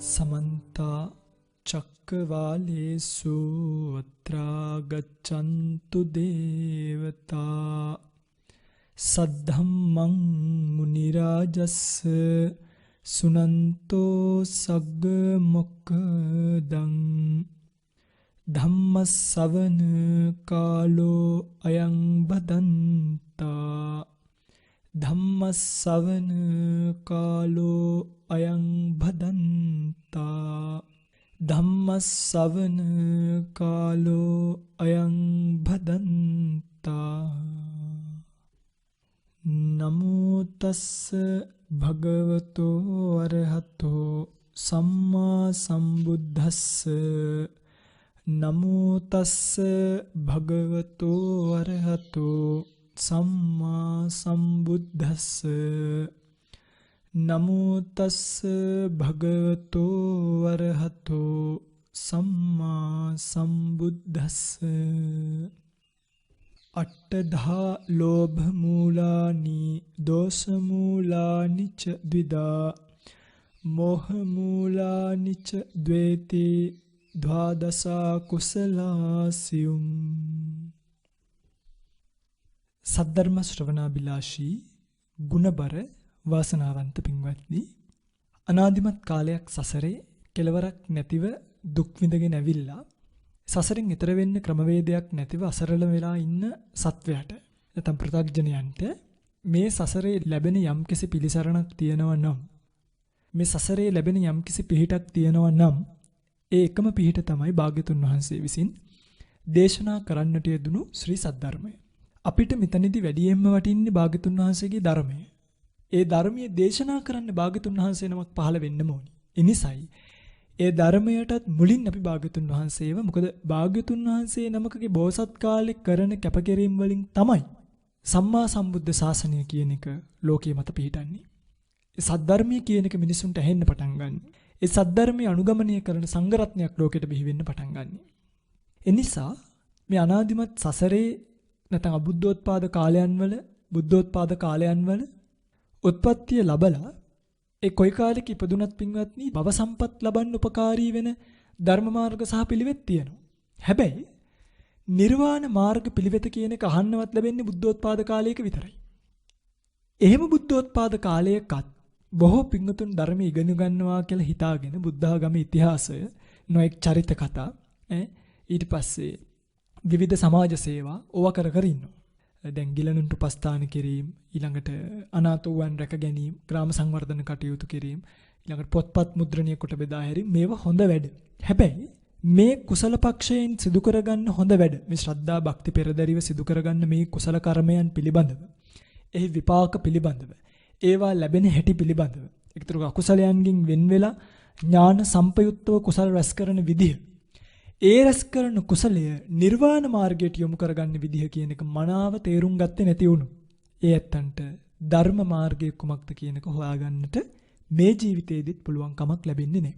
समन्ता चक्रवालेषु अत्रा गच्छन्तु देवता सद्धम्मं मुनिराजस्य सुनन्तो सग्गमोक्खदं धम्मश्रवण कालो अयं भदन्ता धम्मश्रवण कालो अयं भदन्ता धम्मश्रवण कालो अयं भदन्ता नमो तस्स भगवतो अरहतो सम्मा सम्बुद्धस्स नमो तस्स भगवतो अरहतो सम्मा सम्बुद्धस्स नमो तस्स भगवतो अरहतो सम्मा सम्बुद्धस्स अट्टधा लोभमूलानि दोषमूलानि च द्विधा मोहमूलानि च द्वेति द्वादशा कुशलास्युम् සද්ධර්ම ශ්‍රවණාබිලාෂී ගුණබර වාසනාවන්ත පින්වත්නි අනාදිමත් කාලයක් සසරේ කෙලවරක් නැතිව දුක් විඳගෙන ඇවිල්ලා සසරින් ඈතර වෙන්න ක්‍රමවේදයක් නැතිව අසරල වෙලා ඉන්න සත්වයාට නැත්නම් ප්‍රත්‍යඥයන්ට මේ සසරේ ලැබෙන යම්කිසි පිළිසරණක් තියෙනවා නම් මේ සසරේ ලැබෙන යම්කිසි පිහිටක් තියෙනවා නම් ඒ එකම පිහිට තමයි භාග්‍යතුන් වහන්සේ විසින් දේශනා කරන්නට යෙදුණු ශ්‍රී සද්ධර්මය. අපිට මෙතනදී වැඩියෙන්ම වටින්නේ භාග්‍යතුන් වහන්සේගේ ධර්මය. ඒ ධර්මයේ දේශනා කරන්න භාග්‍යතුන් වහන්සේ නමක් පහළ වෙන්න ඕනි. එනිසායි ඒ ධර්මයටත් මුලින් අපි භාග්‍යතුන් වහන්සේව මොකද භාග්‍යතුන් වහන්සේ නමකගේ බෝසත් කාලේ කරන කැපකිරීම වලින් තමයි සම්මා සම්බුද්ධ ශාසනය කියන එක ලෝකයේ මත පිහිටන්නේ. ඒ සද්ධර්මයේ කියන එක මිනිසුන්ට ඇහෙන්න පටන් ගන්න. ඒ සද්ධර්මයේ අනුගමනය කරන සංඝ රත්නයක් ලෝකෙට බිහි වෙන්න පටන් ගන්න. එනිසා මේ අනාදිමත් සසරේ නැත්නම් අබුද්ධෝත්පාද කාලයන්වල බුද්ධෝත්පාද කාලයන්වල උත්පත්තිය ලැබලා ඒ කොයි කාලෙක ඉපදුනත් පින්වත්නි භව සම්පත් ලබන්න උපකාරී වෙන ධර්ම මාර්ග සහ පිළිවෙත් තියෙනවා. හැබැයි නිර්වාණ මාර්ග පිළිවෙත කියන එක අහන්නවත් ලැබෙන්නේ බුද්ධෝත්පාද කාලයක විතරයි. එහෙම බුද්ධෝත්පාද කාලයකත් බොහෝ පින්වතුන් ධර්ම ඉගෙන ගන්නවා කියලා හිතාගෙන බුද්ධාගමේ ඉතිහාසය නොඑක් චරිත කතා ඊට පස්සේ විවිධ සමාජ සේවා ඕවා කර කර ඉන්නවා. දැන් ගිලනුන්ට උපස්ථාන කිරීම, ඊළඟට අනාථෝවන් රැක ගැනීම, ග්‍රාම සංවර්ධන කටයුතු කිරීම, ඊළඟට පොත්පත් මුද්‍රණය කොට බෙදා හැරීම මේවා හොඳ වැඩ. හැබැයි මේ කුසල පක්ෂයෙන් සිදු කරගන්න හොඳ වැඩ, මේ ශ්‍රද්ධා භක්ති පෙරදරිව සිදු කරගන්න මේ කුසල කර්මයන් පිළිබඳව, එහි විපාක පිළිබඳව, ඒවා ලැබෙන හැටි පිළිබඳව, ඒතර අකුසලයන්ගෙන් වෙන් වෙලා ඥාන සම්පයුක්තව කුසල රැස් කරන විදිහ, ඒ රැස් කරන කුසලය නිර්වාණ මාර්ගයට යොමු කරගන්න විදිහ කියන එක මනාව තේරුම් ගත්තේ නැති වුණු. ඒ ඇත්තන්ට ධර්ම මාර්ගය කුමක්ද කියන එක හොයාගන්නට මේ ජීවිතේදීත් පුළුවන් කමක් ලැබෙන්නේ නැහැ.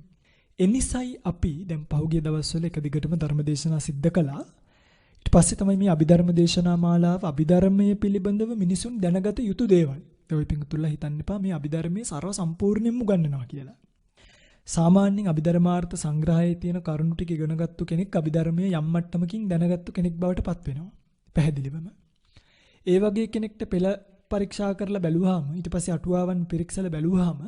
එනිසායි අපි දැන් පහුගිය දවස්වල එක දිගටම ධර්ම දේශනා සිද්ධ කළා. ඊට පස්සේ තමයි මේ අභිධර්ම දේශනා මාලාව අභිධර්මයේ පිළිබඳව මිනිසුන් දැනගත යුතු දේවල්. ඔය පිටුතුල්ලා හිතන්න එපා මේ අභිධර්මයේ ਸਰව සම්පූර්ණයෙන්ම උගන්වනවා කියලා. සාමාන්‍යයෙන් අභිධර්මාර්ථ සංග්‍රහයේ තියෙන කරුණු ටික ඉගෙනගත්තු කෙනෙක් අභිධර්මයේ යම් මට්ටමකින් දැනගත්තු කෙනෙක් බවට පත් වෙනවා. පැහැදිලිවම. ඒ වගේ කෙනෙක්ට පෙළ පරීක්ෂා කරලා බැලුවාම ඊට පස්සේ අටුවාවන් පිරික්සලා බැලුවාම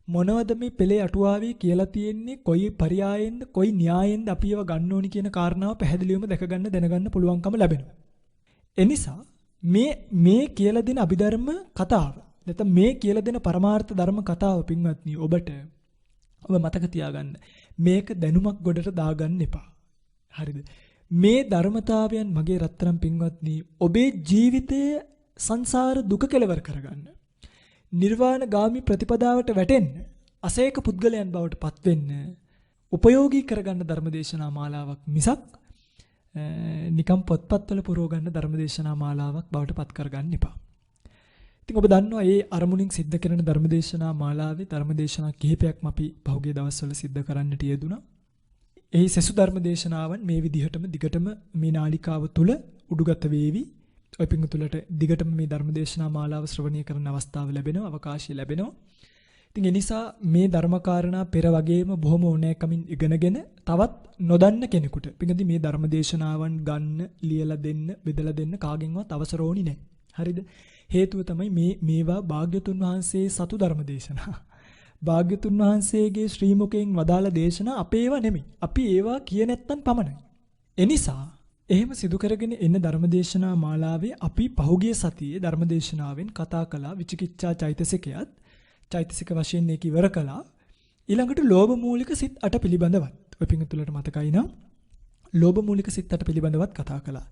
මොනවද මේ පෙළේ අටුවාවේ කියලා තියෙන්නේ කොයි පරයයෙන්ද කොයි න්‍යායෙන්ද අපි ඒව ගන්න ඕනි කියන කාරණාව පැහැදිලිවම දැක ගන්න දැනගන්න පුළුවන්කම ලැබෙනවා. එනිසා මේ කියලා දෙන අභිධර්ම කතාව නැත්නම් මේ කියලා දෙන පරමාර්ථ ධර්ම කතාව පින්වත්නි ඔබට ඔබ මතක තියාගන්න මේක දැනුමක් ගොඩට දාගන්න එපා. හරිද? මේ ධර්මතාවයන් මගේ රත්තරන් පින්වත්නි ඔබේ ජීවිතයේ සංසාර දුක කෙලවර කරගන්න. නිර්වාණ ගාමි ප්‍රතිපදාවට වැටෙන්න, අසේක පුද්ගලයන් බවට පත් වෙන්න උපයෝගී කරගන්න ධර්මදේශනා මාලාවක් මිසක් නිකම් පොත්පත්වල පුරව ගන්න ධර්මදේශනා මාලාවක් බවට පත් කරගන්න එපා. ඉතින් ඔබ දන්නවා මේ අරමුණින් සිද්ධ කරන ධර්මදේශනා මාලාවේ ධර්මදේශනා කිහිපයක්ම අපි පහුගිය දවස්වල සිද්ධ කරන්නට යෙදුණා. එහි සසු ධර්මදේශනාවන් මේ විදිහටම දිගටම මේ නාලිකාව තුල උඩුගත වේවි. ඔය පිංගුතුලට දිගටම මේ ධර්මදේශනා මාලාව ශ්‍රවණය කරන අවස්ථාව ලැබෙනවා, අවකාශය ලැබෙනවා. ඉතින් ඒ නිසා මේ ධර්මකාරණා පෙර වගේම බොහොම ඕනෑකමින් ඉගෙනගෙන තවත් නොදන්න කෙනෙකුට පිටින් මේ ධර්මදේශනාවන් ගන්න, ලියලා දෙන්න, බෙදලා දෙන්න කාගෙන්වත් අවසර ඕනි නැහැ. හරිද? හේතුව තමයි මේවා භාග්‍යතුන් වහන්සේ සතු ධර්මදේශනා. භාග්‍යතුන් වහන්සේගේ ශ්‍රී මුඛයෙන් වදාළ දේශනා අපේවා නෙමෙයි. අපි ඒවා කිය නැත්තම් පමණයි. එනිසා එහෙම සිදු කරගෙන එන ධර්මදේශනා මාලාවේ අපි පහුගිය සතියේ ධර්මදේශනාවෙන් කතා කළා විචිකිච්ඡා චෛතසිකයත් චෛතසික වශයෙන් මේක ඉවර කළා. ඊළඟට ලෝභ මූලික සිත් 8 පිළිබඳවත් ඔය පිංගුතුලට මතකයි නම් ලෝභ මූලික සිත් 8 පිළිබඳවත් කතා කළා.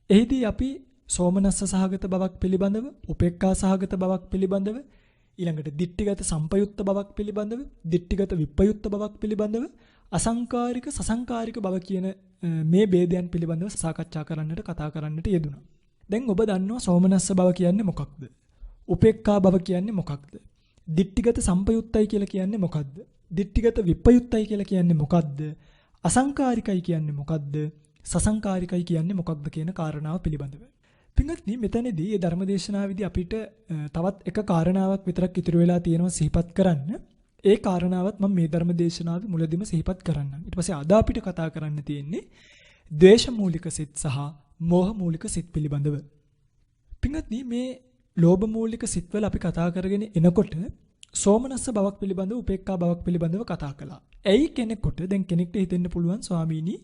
එහිදී අපි සෝමනස්ස සහගත බවක් පිළිබඳව, උපේක්ඛා සහගත බවක් පිළිබඳව, ඊළඟට දිට්ඨිගත සම්පයුක්ත බවක් පිළිබඳව, දිට්ඨිගත විප්පයුක්ත බවක් පිළිබඳව, අසංකාරික සසංකාරික බව කියන මේ ભેදයන් පිළිබඳව සාකච්ඡා කරන්නට කතා කරන්නට යෙදුණා. දැන් ඔබ දන්නවා සෝමනස්ස බව කියන්නේ මොකක්ද? උපේක්ඛා බව කියන්නේ මොකක්ද? දිට්ඨිගත සම්පයුක්තයි කියලා කියන්නේ මොකක්ද? දිට්ඨිගත විප්පයුක්තයි කියලා කියන්නේ මොකක්ද? අසංකාරිකයි කියන්නේ මොකක්ද? සසංකාරිකයි කියන්නේ මොකක්ද කියන කාරණාව පිළිබඳව. පින්වත්නි මෙතනදී මේ ධර්මදේශනාවේදී අපිට තවත් එක කාරණාවක් විතරක් ඉතුරු වෙලා තියෙනවා සිහිපත් කරන්න. ඒ කාරණාවත් මම මේ ධර්මදේශනාවේ මුලදීම සිහිපත් කරන්නම්. ඊට පස්සේ අද අපිට කතා කරන්න තියෙන්නේ ද්වේෂ මූලික සිත් සහ මෝහ මූලික සිත් පිළිබඳව. පින්වත්නි මේ ලෝභ මූලික සිත්වල අපි කතා කරගෙන එනකොට සෝමනස්ස බවක් පිළිබඳව, උපේක්ඛා බවක් පිළිබඳව කතා කළා. ඇයි කෙනෙකුට දැන් කෙනෙක්ට හිතෙන්න පුළුවන් ස්වාමීනි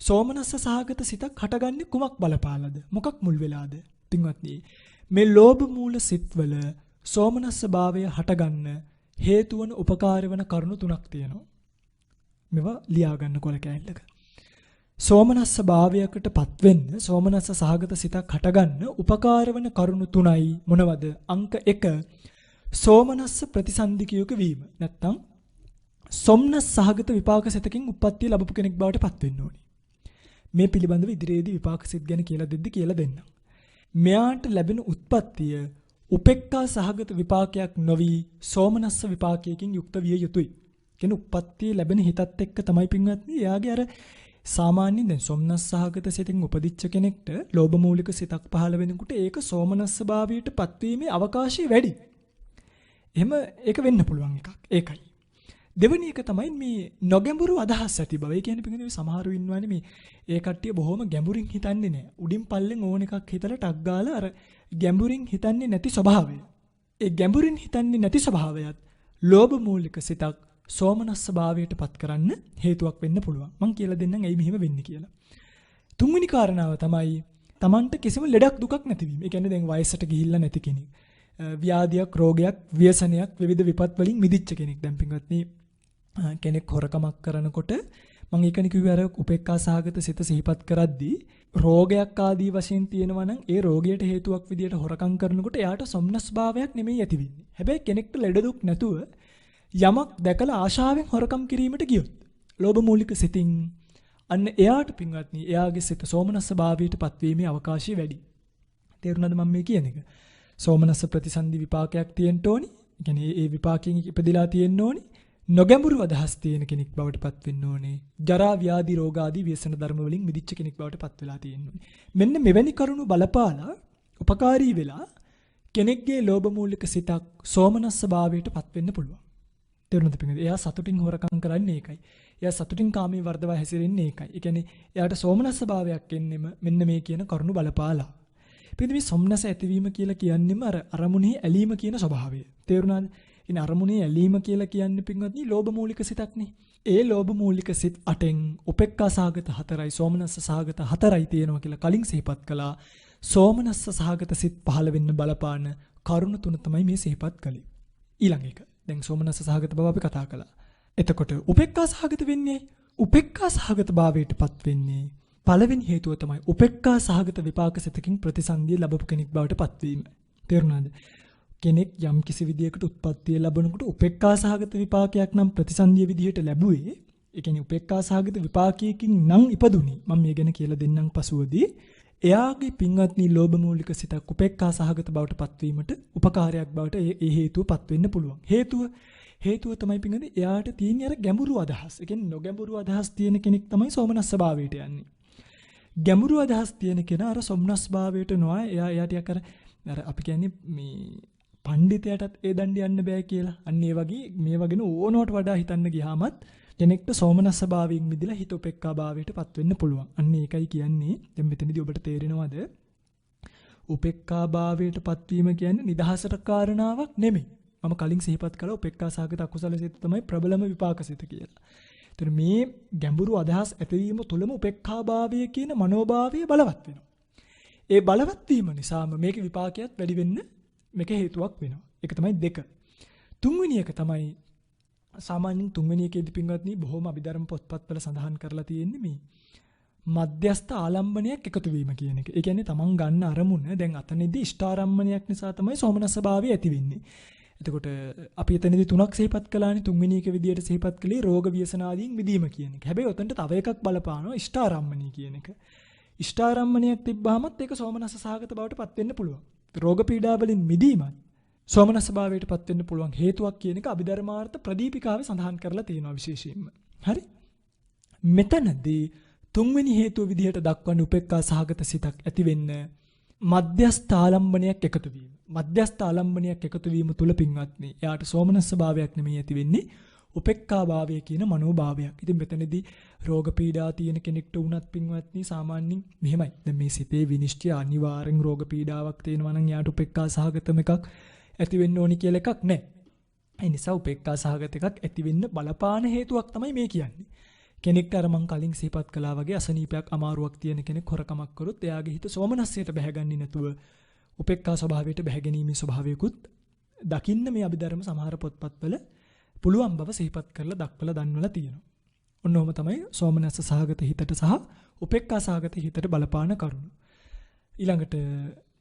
සෝමනස්ස සහගත සිතක් හටගන්නේ කුමක් බලපාලද? මොකක් මුල් වෙලාද? පින්වත්නි මේ ලෝභ මූල සිත්වල සෝමනස්ස භාවය හටගන්න හේතු වන උපකාර වන කරුණු තුනක් තියෙනවා. මේවා ලියා ගන්න කොල කැලලක. සෝමනස්ස භාවයකටපත් වෙන්න, සෝමනස්ස සහගත සිතක් හටගන්න උපකාර වන කරුණු තුනයි මොනවද? අංක 1 සෝමනස්ස ප්‍රතිසන්දිකයක වීම. නැත්තම් සොම්නස් සහගත විපාක සිතකින් උප්පත්තිය ලැබපු කෙනෙක් බවට පත් වෙන්න ඕනේ. මේ පිළිබඳව ඉදිරියේදී විපාක සිත් ගැන කියලා දෙන්නම්. මෙයාට ලැබෙන උත්පත්තිය උපේක්ඛා සහගත විපාකයක් නොවි සෝමනස්ස විපාකයකින් යුක්ත විය යුතුයි. කියන උත්පත්තිය ලැබෙන හිතත් එක්ක තමයි පින්වත්නි එයාගේ අර සාමාන්‍යයෙන් දැන් සෝමනස්ස සහගත සිතින් උපදිච්ච කෙනෙක්ට ලෝභ මූලික සිතක් පහළ වෙනකොට ඒක සෝමනස්ස භාවයට පත්වීමේ අවකාශය වැඩි. එහෙම ඒක වෙන්න පුළුවන් එකක්. ඒකයි. දෙවෙනි එක තමයි මේ නොගැඹුරු අදහස් ඇති බව. ඒ කියන්නේ පිටින් සමහරු ඉන්නවනේ මේ ඒ කට්ටිය බොහොම ගැඹුරින් හිතන්නේ නැහැ. උඩින් පල්ලෙන් ඕන එකක් හිතලා ටක් ගාලා අර ගැඹුරින් හිතන්නේ නැති ස්වභාවය. ඒ ගැඹුරින් හිතන්නේ නැති ස්වභාවයත් ලෝභ මූලික සිතක් සෝමනස්ස භාවයට පත් කරන්න හේතුවක් වෙන්න පුළුවන්. මම කියලා දෙන්නම් ඇයි මෙහෙම වෙන්නේ කියලා. තුන්වෙනි කාරණාව තමයි Tamanට කිසිම ලෙඩක් දුකක් නැතිවීම. ඒ කියන්නේ දැන් වයසට ගිහිල්ලා නැති කෙනෙක්. ව්‍යාධියක්, රෝගයක්, ව්‍යසනයක්, විවිධ විපත් වලින් මිදිච්ච කෙනෙක්. දැන් පින්වත්නි කෙනෙක් හොරකමක් කරනකොට මම ඒකනේ කිව්වේ අර උපේක්ඛා සහගත සිත සිහිපත් කරද්දී රෝගයක් ආදී වශයෙන් තියෙනවා නම් ඒ රෝගයට හේතුවක් විදියට හොරකම් කරනකොට එයාට සොම්නස් භාවයක් නෙමෙයි ඇති වෙන්නේ. හැබැයි කෙනෙක්ට ලෙඩ දුක් නැතුව යමක් දැකලා ආශාවෙන් හොරකම් කිරීමට ගියොත් ලෝභ මූලික සිතින් අන්න එයාට පින්වත්නි එයාගේ සිත සෝමනස්ස භාවයට පත්වීමේ අවකාශය වැඩි. තේරුණාද මම මේ කියන එක? සෝමනස්ස ප්‍රතිසන්දි විපාකයක් තියෙන්න ඕනි. ඒ කියන්නේ ඒ විපාකයෙන් ඉපදිලා තියෙන්න ඕනි. නොගැඹුරු අදහස් තියෙන කෙනෙක් බවට පත් වෙන්න ඕනේ. ජරා ව්‍යාධි රෝග ආදී ව්‍යසන ධර්ම වලින් මිදිච්ච කෙනෙක් බවට පත් වෙලා තියෙන්න ඕනේ. මෙන්න මෙවැනි කරුණු බලපාලා උපකාරී වෙලා කෙනෙක්ගේ ලෝභ මූලික සිතක් සෝමනස්ස භාවයට පත් වෙන්න පුළුවන්. තේරුණාද පිටින්? එයා සතුටින් හොරකම් කරන්නේ ඒකයි. එයා සතුටින් කාමී වර්ධව හැසිරෙන්නේ ඒකයි. ඒ කියන්නේ එයාට සෝමනස්ස භාවයක් එන්නෙම මෙන්න මේ කියන කරුණු බලපාලා. පිටින් මේ සොම්නස ඇතිවීම කියලා කියන්නේම අර අරමුණේ ඇලීම කියන ස්වභාවය. තේරුණාද? ඉතින් අරමුණේ ඇලීම කියලා කියන්නේ පින්වත්නි ලෝභ මූලික සිතක්නේ. ඒ ලෝභ මූලික සිත් 8න් උපේක්ඛා සහගත 4යි සෝමනස්ස සහගත 4යි තියෙනවා කියලා කලින් සිහිපත් කළා. සෝමනස්ස සහගත සිත් පහළ වෙන්න බලපාන කරුණ තුන තමයි මේ සිහිපත් කළේ. ඊළඟ එක. දැන් සෝමනස්ස සහගත බව අපි කතා කළා. එතකොට උපේක්ඛා සහගත වෙන්නේ උපේක්ඛා සහගත භාවයටපත් වෙන්නේ පළවෙනි හේතුව තමයි උපේක්ඛා සහගත විපාක සිතකින් ප්‍රතිසන්දිය ලැබපු කෙනෙක් බවට පත්වීම. තේරුණාද? කෙනෙක් යම් කිසි විදියකට උත්පත්තිය ලැබනකොට උපේක්ඛා සහගත විපාකයක් නම් ප්‍රතිසන්දිය විදියට ලැබුවේ. ඒ කියන්නේ උපේක්ඛා සහගත විපාකයකින් නම් ඉපදුනේ. මම මේ ගැන කියලා දෙන්නම් පසුවදී. එයාගේ පින්වත්නි ලෝභ මූලික සිතක් උපේක්ඛා සහගත බවට පත්වීමට උපකාරයක් බවට ඒ හේතුවපත් වෙන්න පුළුවන්. හේතුව තමයි පින්වත්නි එයාට තියෙන අර ගැඹුරු අදහස්. ඒ කියන්නේ නොගැඹුරු අදහස් තියෙන කෙනෙක් තමයි සෝමනස්ස භාවයට යන්නේ. ගැඹුරු අදහස් තියෙන කෙනා අර සොම්නස් භාවයට නොආ එයා ටිකක් අර අපි කියන්නේ මේ පඬිතයාටත් ඒ දණ්ඩ යන්න බෑ කියලා. අන්න ඒ වගේ මේ වගේ ඕනවට වඩා හිතන්න ගියාමත් කෙනෙක්ට සෝමනස්ස භාවයෙන් මිදලා හිත උපේක්ඛා භාවයටපත් වෙන්න පුළුවන්. අන්න ඒකයි කියන්නේ. දැන් මෙතනදී ඔබට තේරෙනවද? උපේක්ඛා භාවයටපත් වීම කියන්නේ නිදහසට කාරණාවක් නෙමෙයි. මම කලින් සිහිපත් කළා උපේක්ඛා සාගත අකුසල සිත තමයි ප්‍රබලම විපාක සිත කියලා. ඒතර මේ ගැඹුරු අදහස් ඇතිවීම තුළම උපේක්ඛා භාවය කියන මනෝභාවය බලවත් වෙනවා. ඒ බලවත් වීම නිසාම මේකේ විපාකයක් වැඩි වෙන්න මේක හේතුවක් වෙනවා. ඒක තමයි 2. තුන්වෙනි එක තමයි සාමාන්‍යයෙන් තුන්වෙනි එකේදී පින්වත්නි බොහොම අභිධර්ම පොත්පත්වල සඳහන් කරලා තියෙන්නේ මේ මධ්‍යස්ථ ආලම්බනයක් එකතු වීම කියන එක. ඒ කියන්නේ තමන් ගන්න අරමුණ දැන් අතනදී ඉෂ්ඨාරම්මණයක් නිසා තමයි සෝමනස්ස භාවය ඇති වෙන්නේ. එතකොට අපි එතනදී 3ක් සිහිපත් කළානේ. තුන්වෙනි එක විදියට සිහිපත් කළේ රෝග ව්‍යසන ආදීන් මිදීම කියන එක. හැබැයි උතන්ට තව එකක් බලපානවා ඉෂ්ඨාරම්මණී කියන එක. ඉෂ්ඨාරම්මණයක් තිබ්බහමත් ඒක සෝමනස්ස සහගත බවට පත් වෙන්න පුළුවන්. රෝග පීඩා වලින් මිදීමත් සෝමනස්ස භාවයට පත් වෙන්න පුළුවන් හේතුවක් කියන එක අභිධර්මාර්ථ ප්‍රදීපිකාවේ සඳහන් කරලා තියෙනවා විශේෂයෙන්ම. හරි? මෙතනදී තුන්වෙනි හේතුව විදිහට දක්වන්නේ උපේක්ඛා සහගත සිතක් ඇති වෙන්න මධ්‍යස්ථ ආලම්බනයක් එකතු වීම. මධ්‍යස්ථ ආලම්බනයක් එකතු වීම තුල පින්වත්නි එයාට සෝමනස්ස භාවයක් නෙමෙයි ඇති වෙන්නේ උපේක්ඛා භාවය කියන මනෝභාවයක්. ඉතින් මෙතනදී රෝග පීඩා තියෙන කෙනෙක්ට වුණත් පින්වත්නි සාමාන්‍යයෙන් මෙහෙමයි. දැන් මේ සිතේ විනිශ්චය අනිවාර්යෙන් රෝග පීඩාවක් තියෙනවා නම් එයාට උපේක්ඛා සහගතම එකක් ඇති වෙන්න ඕනි කියලා එකක් නැහැ. ඒ නිසා උපේක්ඛා සහගත එකක් ඇති වෙන්න බලපාන හේතුවක් තමයි මේ කියන්නේ. කෙනෙක්ට අර මං කලින් සිහිපත් කළා වගේ අසනීපයක් අමාරුවක් තියෙන කෙනෙක් හොරකමක් කරොත් එයාගේ හිත සෝමනස්සයට බැහැගන්නේ නැතුව උපේක්ඛා ස්වභාවයට බැහැගැනීමේ ස්වභාවයකුත් දකින්න මේ අභිධර්ම සමහර පොත්පත්වල පුළුවන් බව සිහිපත් කරලා දක්වලා දන්වලා තියෙනවා. ඔන්නෝම තමයි සෝමනස්ස සහගත හිතට සහ උපේක්ඛා සහගත හිතට බලපාන කරුණු. ඊළඟට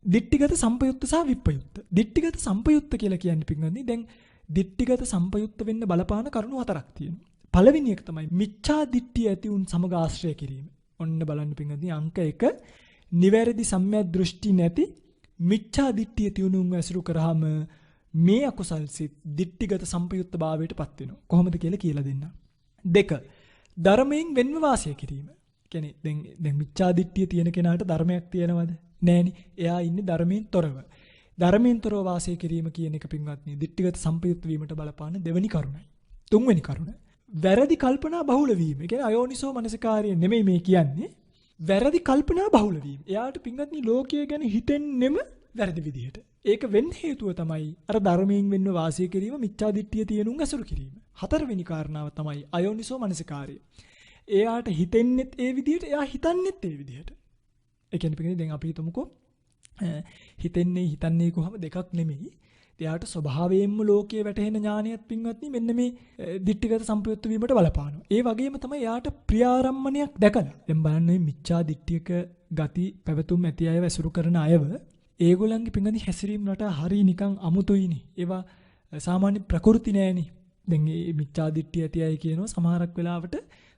දිට්ඨිගත සම්පයුක්ත සහ විප්පයුක්ත. දිට්ඨිගත සම්පයුක්ත කියලා කියන්නේ පින්වත්නි දැන් දිට්ඨිගත සම්පයුක්ත වෙන්න බලපාන කරුණු 4ක් තියෙනවා. පළවෙනි එක තමයි මිච්ඡා දිට්ඨිය ඇති උන් සමග ආශ්‍රය කිරීම. ඔන්න බලන්න පින්වත්නි අංක 1 නිවැරදි සම්‍යක් දෘෂ්ටි නැති මිච්ඡා දිට්ඨිය තියුණුන් ඇසුරු කරාම මේ අකුසල් සිත් දිට්ඨිගත සම්පයුක්ත භාවයට පත් වෙනවා. කොහොමද කියලා දෙන්න. 2 ධර්මයෙන් වෙන්ව වාසය කිරීම. කියන්නේ දැන් මිච්ඡා දිට්ඨිය තියෙන කෙනාට ධර්මයක් තියෙනවද? නෑනේ. එයා ඉන්නේ ධර්මයෙන් තොරව. ධර්මයෙන් තොරව වාසය කිරීම කියන එක පින්වත්නි දිට්ඨිගත සම්පයුක්ත වීමට බලපාන දෙවෙනි කරුණයි. තුන්වෙනි කරුණ වැරදි කල්පනා බහුල වීම. ඒ කියන්නේ අයෝනිසෝ මනසිකාරය නෙමෙයි මේ කියන්නේ. වැරදි කල්පනා බහුල වීම. එයාට පින්වත්නි ලෝකය ගැන හිතෙන්නෙම වැරදි විදිහට. ඒක වෙන්න හේතුව තමයි අර ධර්මයෙන් වෙන්න වාසය කිරීම මිච්ඡා දිට්ඨිය තියෙනුන් ඇසුරු කිරීම. හතරවෙනි කාරණාව තමයි අයෝනිසෝ මනසිකාරය. එයාට හිතෙන්නෙත් ඒ විදිහට, එයා හිතන්නෙත් ඒ විදිහට. ඒ කියන්නේ පිටින් දැන් අපි හිතමුකෝ හිතන්නේ කොහොම දෙකක් නෙමෙයි. එයාට ස්වභාවයෙන්ම ලෝකයේ වැටහෙන ඥානයත් පින්වත්නි මෙන්න මේ දිට්ඨිගත සම්පයුක්ත වීමට බලපානවා. ඒ වගේම තමයි එයාට ප්‍රියාරම්මණයක් දැකලා. දැන් බලන්න මේ මිච්ඡා දිට්ඨියක ගති පැවතුම් ඇති අයව ඇසුරු කරන අයව ඒගොල්ලන්ගේ පින්වත්නි හැසිරීම රට හරි නිකන් අමුතුයිනේ. ඒවා සාමාන්‍ය ප්‍රകൃති නෑනේ. දැන් මේ මිච්ඡා දිට්ඨිය ඇති අය කියනවා සමහරක් වෙලාවට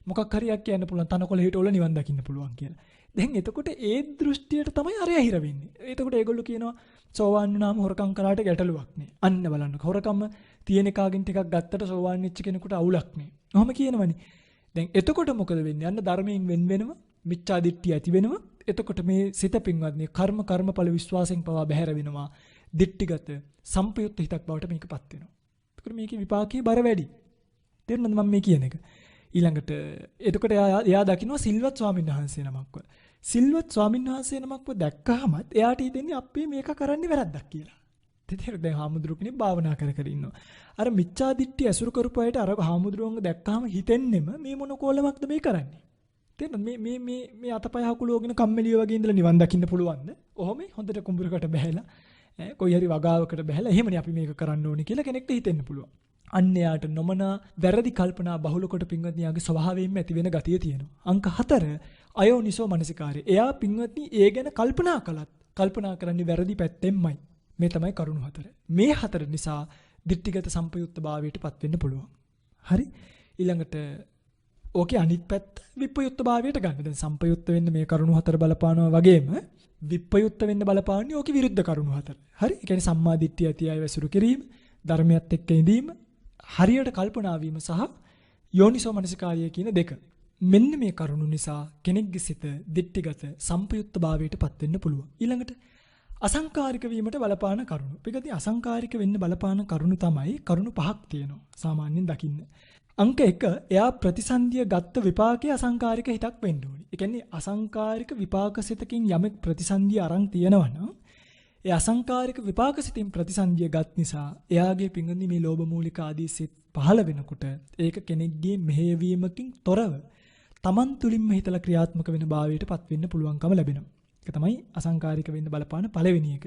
මොකක් හරියක් කියන්න පුළුවන් තනකොළ හිටවල නිවන් දකින්න පුළුවන් කියලා. දැන් එතකොට ඒ දෘෂ්ටියට තමයි අරය හිර වෙන්නේ. එතකොට ඒගොල්ලෝ කියනවා සෝවාන් වුණාම හොරකම් කරාට ගැටලුවක් නෑ. අන්න බලන්න. හොරකම තියෙන කාගෙන් ටිකක් ගත්තට සෝවාන් වෙච්ච කෙනෙකුට අවුලක් නෑ. ඔහොම කියනවනේ. දැන් එතකොට මොකද වෙන්නේ? අන්න ධර්මයෙන් වෙනව මිච්ඡා දිට්ඨිය ඇති වෙනවා. එතකොට මේ සිත පින්වත්නි කර්මඵල විශ්වාසයෙන් පවා බැහැර වෙනවා. දිට්ඨිගත සම්පයුක්ත හිතක් බවට මේකපත් වෙනවා. එතකොට මේකේ විපාකයේ බර වැඩි. තේරුණාද මම මේ කියන එක? ඊළඟට එතකොට එයා දකින්නවා සිල්වත් ස්වාමීන් වහන්සේ නමක්ව. සිල්වත් ස්වාමීන් වහන්සේ නමක්ව දැක්කහමත් එයාට හිතෙන්නේ අපේ මේක කරන්නේ වැරද්දක් කියලා. තේරෙනවද? දැන් හාමුදුරුවෝ කෙනෙක් භාවනා කර ඉන්නවා. අර මිච්ඡා දිට්ඨිය ඇසුරු කරපු අයට අර හාමුදුරුවන්ව දැක්කහම හිතෙන්නෙම මේ මොන කෝලමක්ද මේ කරන්නේ. තේරෙනවද? මේ අතපය හකුලෝගෙන කම්මැලිය වගේ ඉඳලා නිවන් දකින්න පුළුවන්ද? ඔහොම හොඳට කුඹුරකට බැහැලා කොයි හරි වගාවකට බැහැලා එහෙමනේ අපි මේක කරන්න ඕනේ කියලා කෙනෙක්ට හිතෙන්න පුළුවන්. අන්‍යයාට නොමනා වැරදි කල්පනා බහුල කොට පින්වත්නි යාගේ ස්වභාවයෙන්ම ඇති වෙන ගතිය තියෙනවා. අංක 4 අයෝනිසෝ මනසිකාරය. එයා පින්වත්නි ඒ ගැන කල්පනා කළත් කල්පනා කරන්නේ වැරදි පැත්තෙන්මයි. මේ තමයි කරුණු 4. මේ 4 නිසා දිට්ඨිගත සම්පයුක්ත භාවයට පත් වෙන්න පුළුවන්. හරි? ඊළඟට ඕකේ අනිත් පැත්ත විප්පයුක්ත භාවයට ගන්න. දැන් සම්පයුක්ත වෙන්න මේ කරුණු 4 බලපානවා වගේම විප්පයුක්ත වෙන්න බලපාන්නේ ඕකේ විරුද්ධ කරුණු 4. හරි? ඒ කියන්නේ සම්මා දිට්ඨිය ඇති අය වැසුරු කිරීම, ධර්මයත් එක්ක ඉඳීම, හරියට කල්පනා වීම සහ යෝනිසෝ මනසිකාරය කියන දෙක. මෙන්න මේ කරුණු නිසා කෙනෙක්ගේ සිත දිට්ඨිගත සම්පයුක්ත භාවයට පත් වෙන්න පුළුවන්. ඊළඟට අසංකාරික වීමට බලපාන කරුණු. පිටදී අසංකාරික වෙන්න බලපාන කරුණු තමයි කරුණු පහක් තියෙනවා. සාමාන්‍යයෙන් දකින්න. අංක 1 එයා ප්‍රතිසන්දිය ගත්ත විපාකයේ අසංකාරික හිතක් වෙන්න ඕනි. ඒ කියන්නේ අසංකාරික විපාකසිතකින් යමෙක් ප්‍රතිසන්දිය අරන් තියනවා නම් ඒ අසංකාරික විපාකසිතින් ප්‍රතිසන්දිය ගත් නිසා එයාගේ පිංගුනි මේ ලෝභ මූලික ආදී සිත් පහළ වෙනකොට ඒක කෙනෙක්ගේ මෙහෙයවීමකින් තොරව තමන් තුළින්ම හිතලා ක්‍රියාත්මක වෙන භාවයටපත් වෙන්න පුළුවන්කම ලැබෙනවා. ඒක තමයි අසංකාරික වෙන්න බලපාන පළවෙනි එක.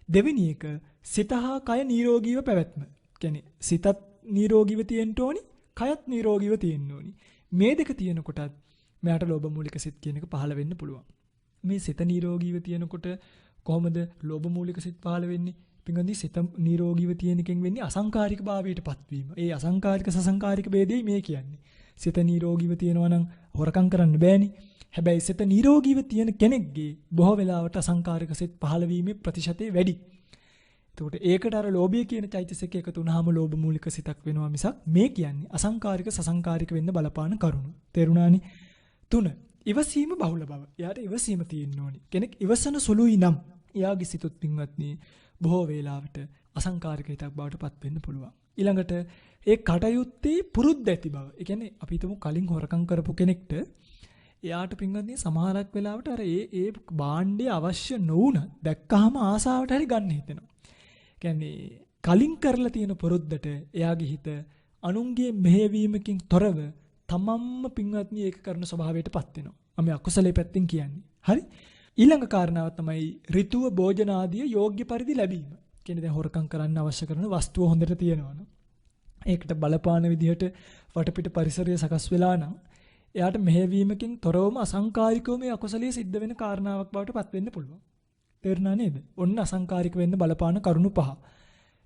දෙවෙනි එක සිත හා කය නිරෝගීව පැවැත්ම. කියන්නේ සිතත් නිරෝගීව තියෙන්න ඕනි, කයත් නිරෝගීව තියෙන්න ඕනි. මේ දෙක තියෙනකොටත් මෙයාට ලෝභ මූලික සිත් කියන එක පහළ වෙන්න පුළුවන්. මේ සිත නිරෝගීව තියෙනකොට කොහොමද ලෝභ මූලික සිත් පහළ වෙන්නේ? පින්ගන්දි සිත නිරෝගීව තියෙන එකෙන් වෙන්නේ අසංකාරික භාවයටපත් වීම. ඒ අසංකාරික සසංකාරික ભેදෙයි මේ කියන්නේ. සිත නිරෝගීව තියෙනවා නම් හොරකම් කරන්න බෑනේ. හැබැයි සිත නිරෝගීව තියෙන කෙනෙක්ගේ බොහෝ වෙලාවට අසංකාරික සිත් පහළ වීමේ ප්‍රතිශතය වැඩි. එතකොට ඒකට අර ලෝභය කියන චෛතසිකය එකතු වුණාම ලෝභ මූලික සිතක් වෙනවා මිසක් මේ කියන්නේ අසංකාරික සසංකාරික වෙන්න බලපාන කරුණු. තේරුණානේ? 3. ඉවසීම බහුල බව. එයාට ඉවසීම තියෙන්න ඕනි. කෙනෙක් ඉවසන සුළුයි නම් එයාගේ සිතුත් පින්වත්නි බොහෝ වේලාවට අසංකාරික හිතක් බවට පත් වෙන්න පුළුවන්. ඊළඟට ඒ කටයුත්තේ පුරුද්ද ඇති බව. ඒ කියන්නේ අපි හිතමු කලින් හොරකම් කරපු කෙනෙක්ට එයාට පින්වත්නි සමහරක් වෙලාවට අර ඒ භාණ්ඩය අවශ්‍ය නොවුන දැක්කහම ආසාවට හරි ගන්න හිතෙනවා. කියන්නේ කලින් කරලා තියෙන පුරුද්දට එයාගේ හිත අනුන්ගේ මෙහෙයවීමකින් තොරව තමන්ම පින්වත්නි ඒක කරන ස්වභාවයටපත් වෙනවා. අපි අකුසලයේ පැත්තෙන් කියන්නේ. හරි? ඊළඟ කාරණාව තමයි ඍතුව භෝජන ආදී යෝග්‍ය පරිදි ලැබීම. කියන්නේ දැන් හොරකම් කරන්න අවශ්‍ය කරන වස්තුව හොඳට තියෙනවනම් ඒකට බලපාන විදිහට වටපිට පරිසරය සකස් වෙලා නම් එයාට මෙහෙයවීමකින් තොරවම අසංකාරිකව මේ අකුසලයේ සිද්ධ වෙන කාරණාවක් බවට පත් වෙන්න පුළුවන්. තේරුණා නේද? ඔන්න අසංකාරික වෙන්න බලපාන කරුණු 5.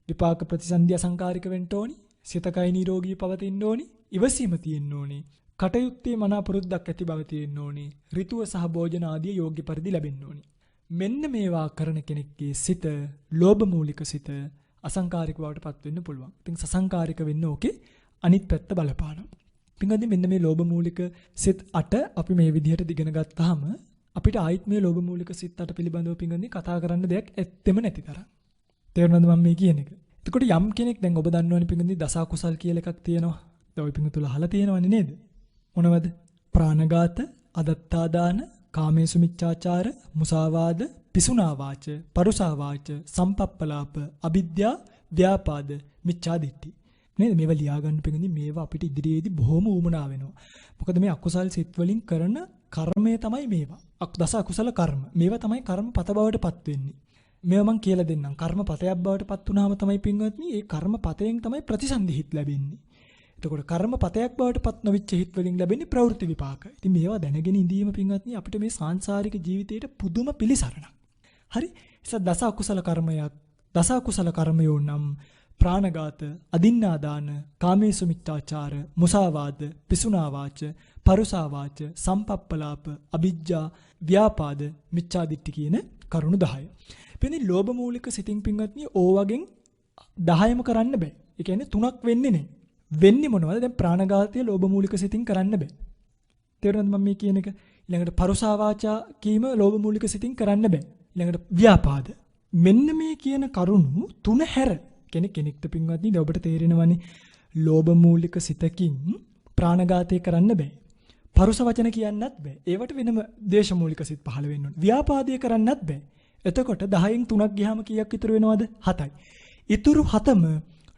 විපාක ප්‍රතිසන්දි අසංකාරික වෙන්න ඕනි. සිතකයි නිරෝගී පවතින්න ඕනි. ඉවසීම තියෙන්න ඕනි. කටයුත්තේ මනාපුරුද්දක් ඇති බව තියෙන්න ඕනි. ඍතුව සහ භෝජන ආදී යෝග්‍ය පරිදි ලැබෙන්න ඕනි. මෙන්න මේවා කරන කෙනෙක්ගේ සිත ලෝභ මූලික සිත අසංකාරික බවට පත් වෙන්න පුළුවන්. ඉතින් සසංකාරික වෙන්න ඕකේ අනිත් පැත්ත බලපානවා. පින්වත්නි මෙන්න මේ ලෝභ මූලික සිත් 8 අපි මේ විදිහට ඉගෙන ගත්තාම අපිට ආයිත් මේ ලෝභ මූලික සිත් 8 පිළිබඳව පින්වත්නි කතා කරන්න දෙයක් ඇත්තෙම නැති තරම්. තේරුණාද මම මේ කියන එක? එතකොට යම් කෙනෙක් දැන් ඔබ දන්නවනේ පින්වත්නි දස අකුසල් කියලා එකක් තියෙනවා. දැන් ඔය පින්වතුලා අහලා තියෙනවනේ නේද? මොනවද? ප්‍රාණඝාත, අදත්තාදාන, කාමේසු මිච්ඡාචාර, මුසාවාද, පිසුනා වාච, පරුසා වාච, සම්පප්පලාප, අවිද්‍යා, ව්‍යාපාද, මිච්ඡාදිට්ඨි. නේද? මේවා ලියා ගන්න පින්වත්නි මේවා අපිට ඉදිරියේදී බොහොම උවමනා වෙනවා. මොකද මේ අකුසල් සිත් වලින් කරන කර්මය තමයි මේවා. දස අකුසල කර්ම. මේවා තමයි කර්මපත බවට පත් වෙන්නේ. මේවා මම කියලා දෙන්නම්. කර්මපතයක් බවට පත් වුණාම තමයි පින්වත්නි ඒ කර්මපතයෙන් තමයි ප්‍රතිසන්දි හිත් ලැබෙන්නේ. එතකොට කර්මපතයක් බවට පත් නොවිච්ච හිත් වලින් ලැබෙන්නේ ප්‍රවෘත්ති විපාක. ඉතින් මේවා දැනගෙන ඉඳීම පින්වත්නි අපිට මේ සාංශාරික ජීවිතේට පුදුම පිළිසරණක්. හරි? දස අකුසල කර්මයක්. දස අකුසල කර්මයෝ නම් ප්‍රාණඝාත, අදින්නාදාන, කාමේසු මිච්ඡාචාර, මුසාවාද, පිසුනා වාච, පරුසා වාච, සම්පප්පලාප, අවිජ්ජා, ව්‍යාපාද, මිච්ඡාදිට්ඨි කියන කරුණු 10. පින්වත්නි ලෝභ මූලික සිතින් පින්වත්නි ඕවගෙන් 10ම කරන්න බෑ. ඒ කියන්නේ 3ක් වෙන්නේ නැහැ. වෙන්නේ මොනවද? දැන් ප්‍රාණඝාතය ලෝභ මූලික සිතින් කරන්න බෑ. තේරුණාද මම මේ කියන එක? ඊළඟට පරුසා වාචා කීම ලෝභ මූලික සිතින් කරන්න බෑ. ඊළඟට ව්‍යාපාද. මෙන්න මේ කියන කරුණු 3 හැර කෙනෙක්ට පින්වත්නි දැන් ඔබට තේරෙනවනේ ලෝභ මූලික සිතකින් ප්‍රාණඝාතය කරන්න බෑ. පරුස වචන කියන්නත් බෑ. ඒවට වෙනම ද්වේෂ මූලික සිත් පහළ වෙන්න ඕනේ. ව්‍යාපාදය කරන්නත් බෑ. එතකොට 10න් 3ක් ගියාම කීයක් ඉතුරු වෙනවද? 7යි. ඉතුරු 7ම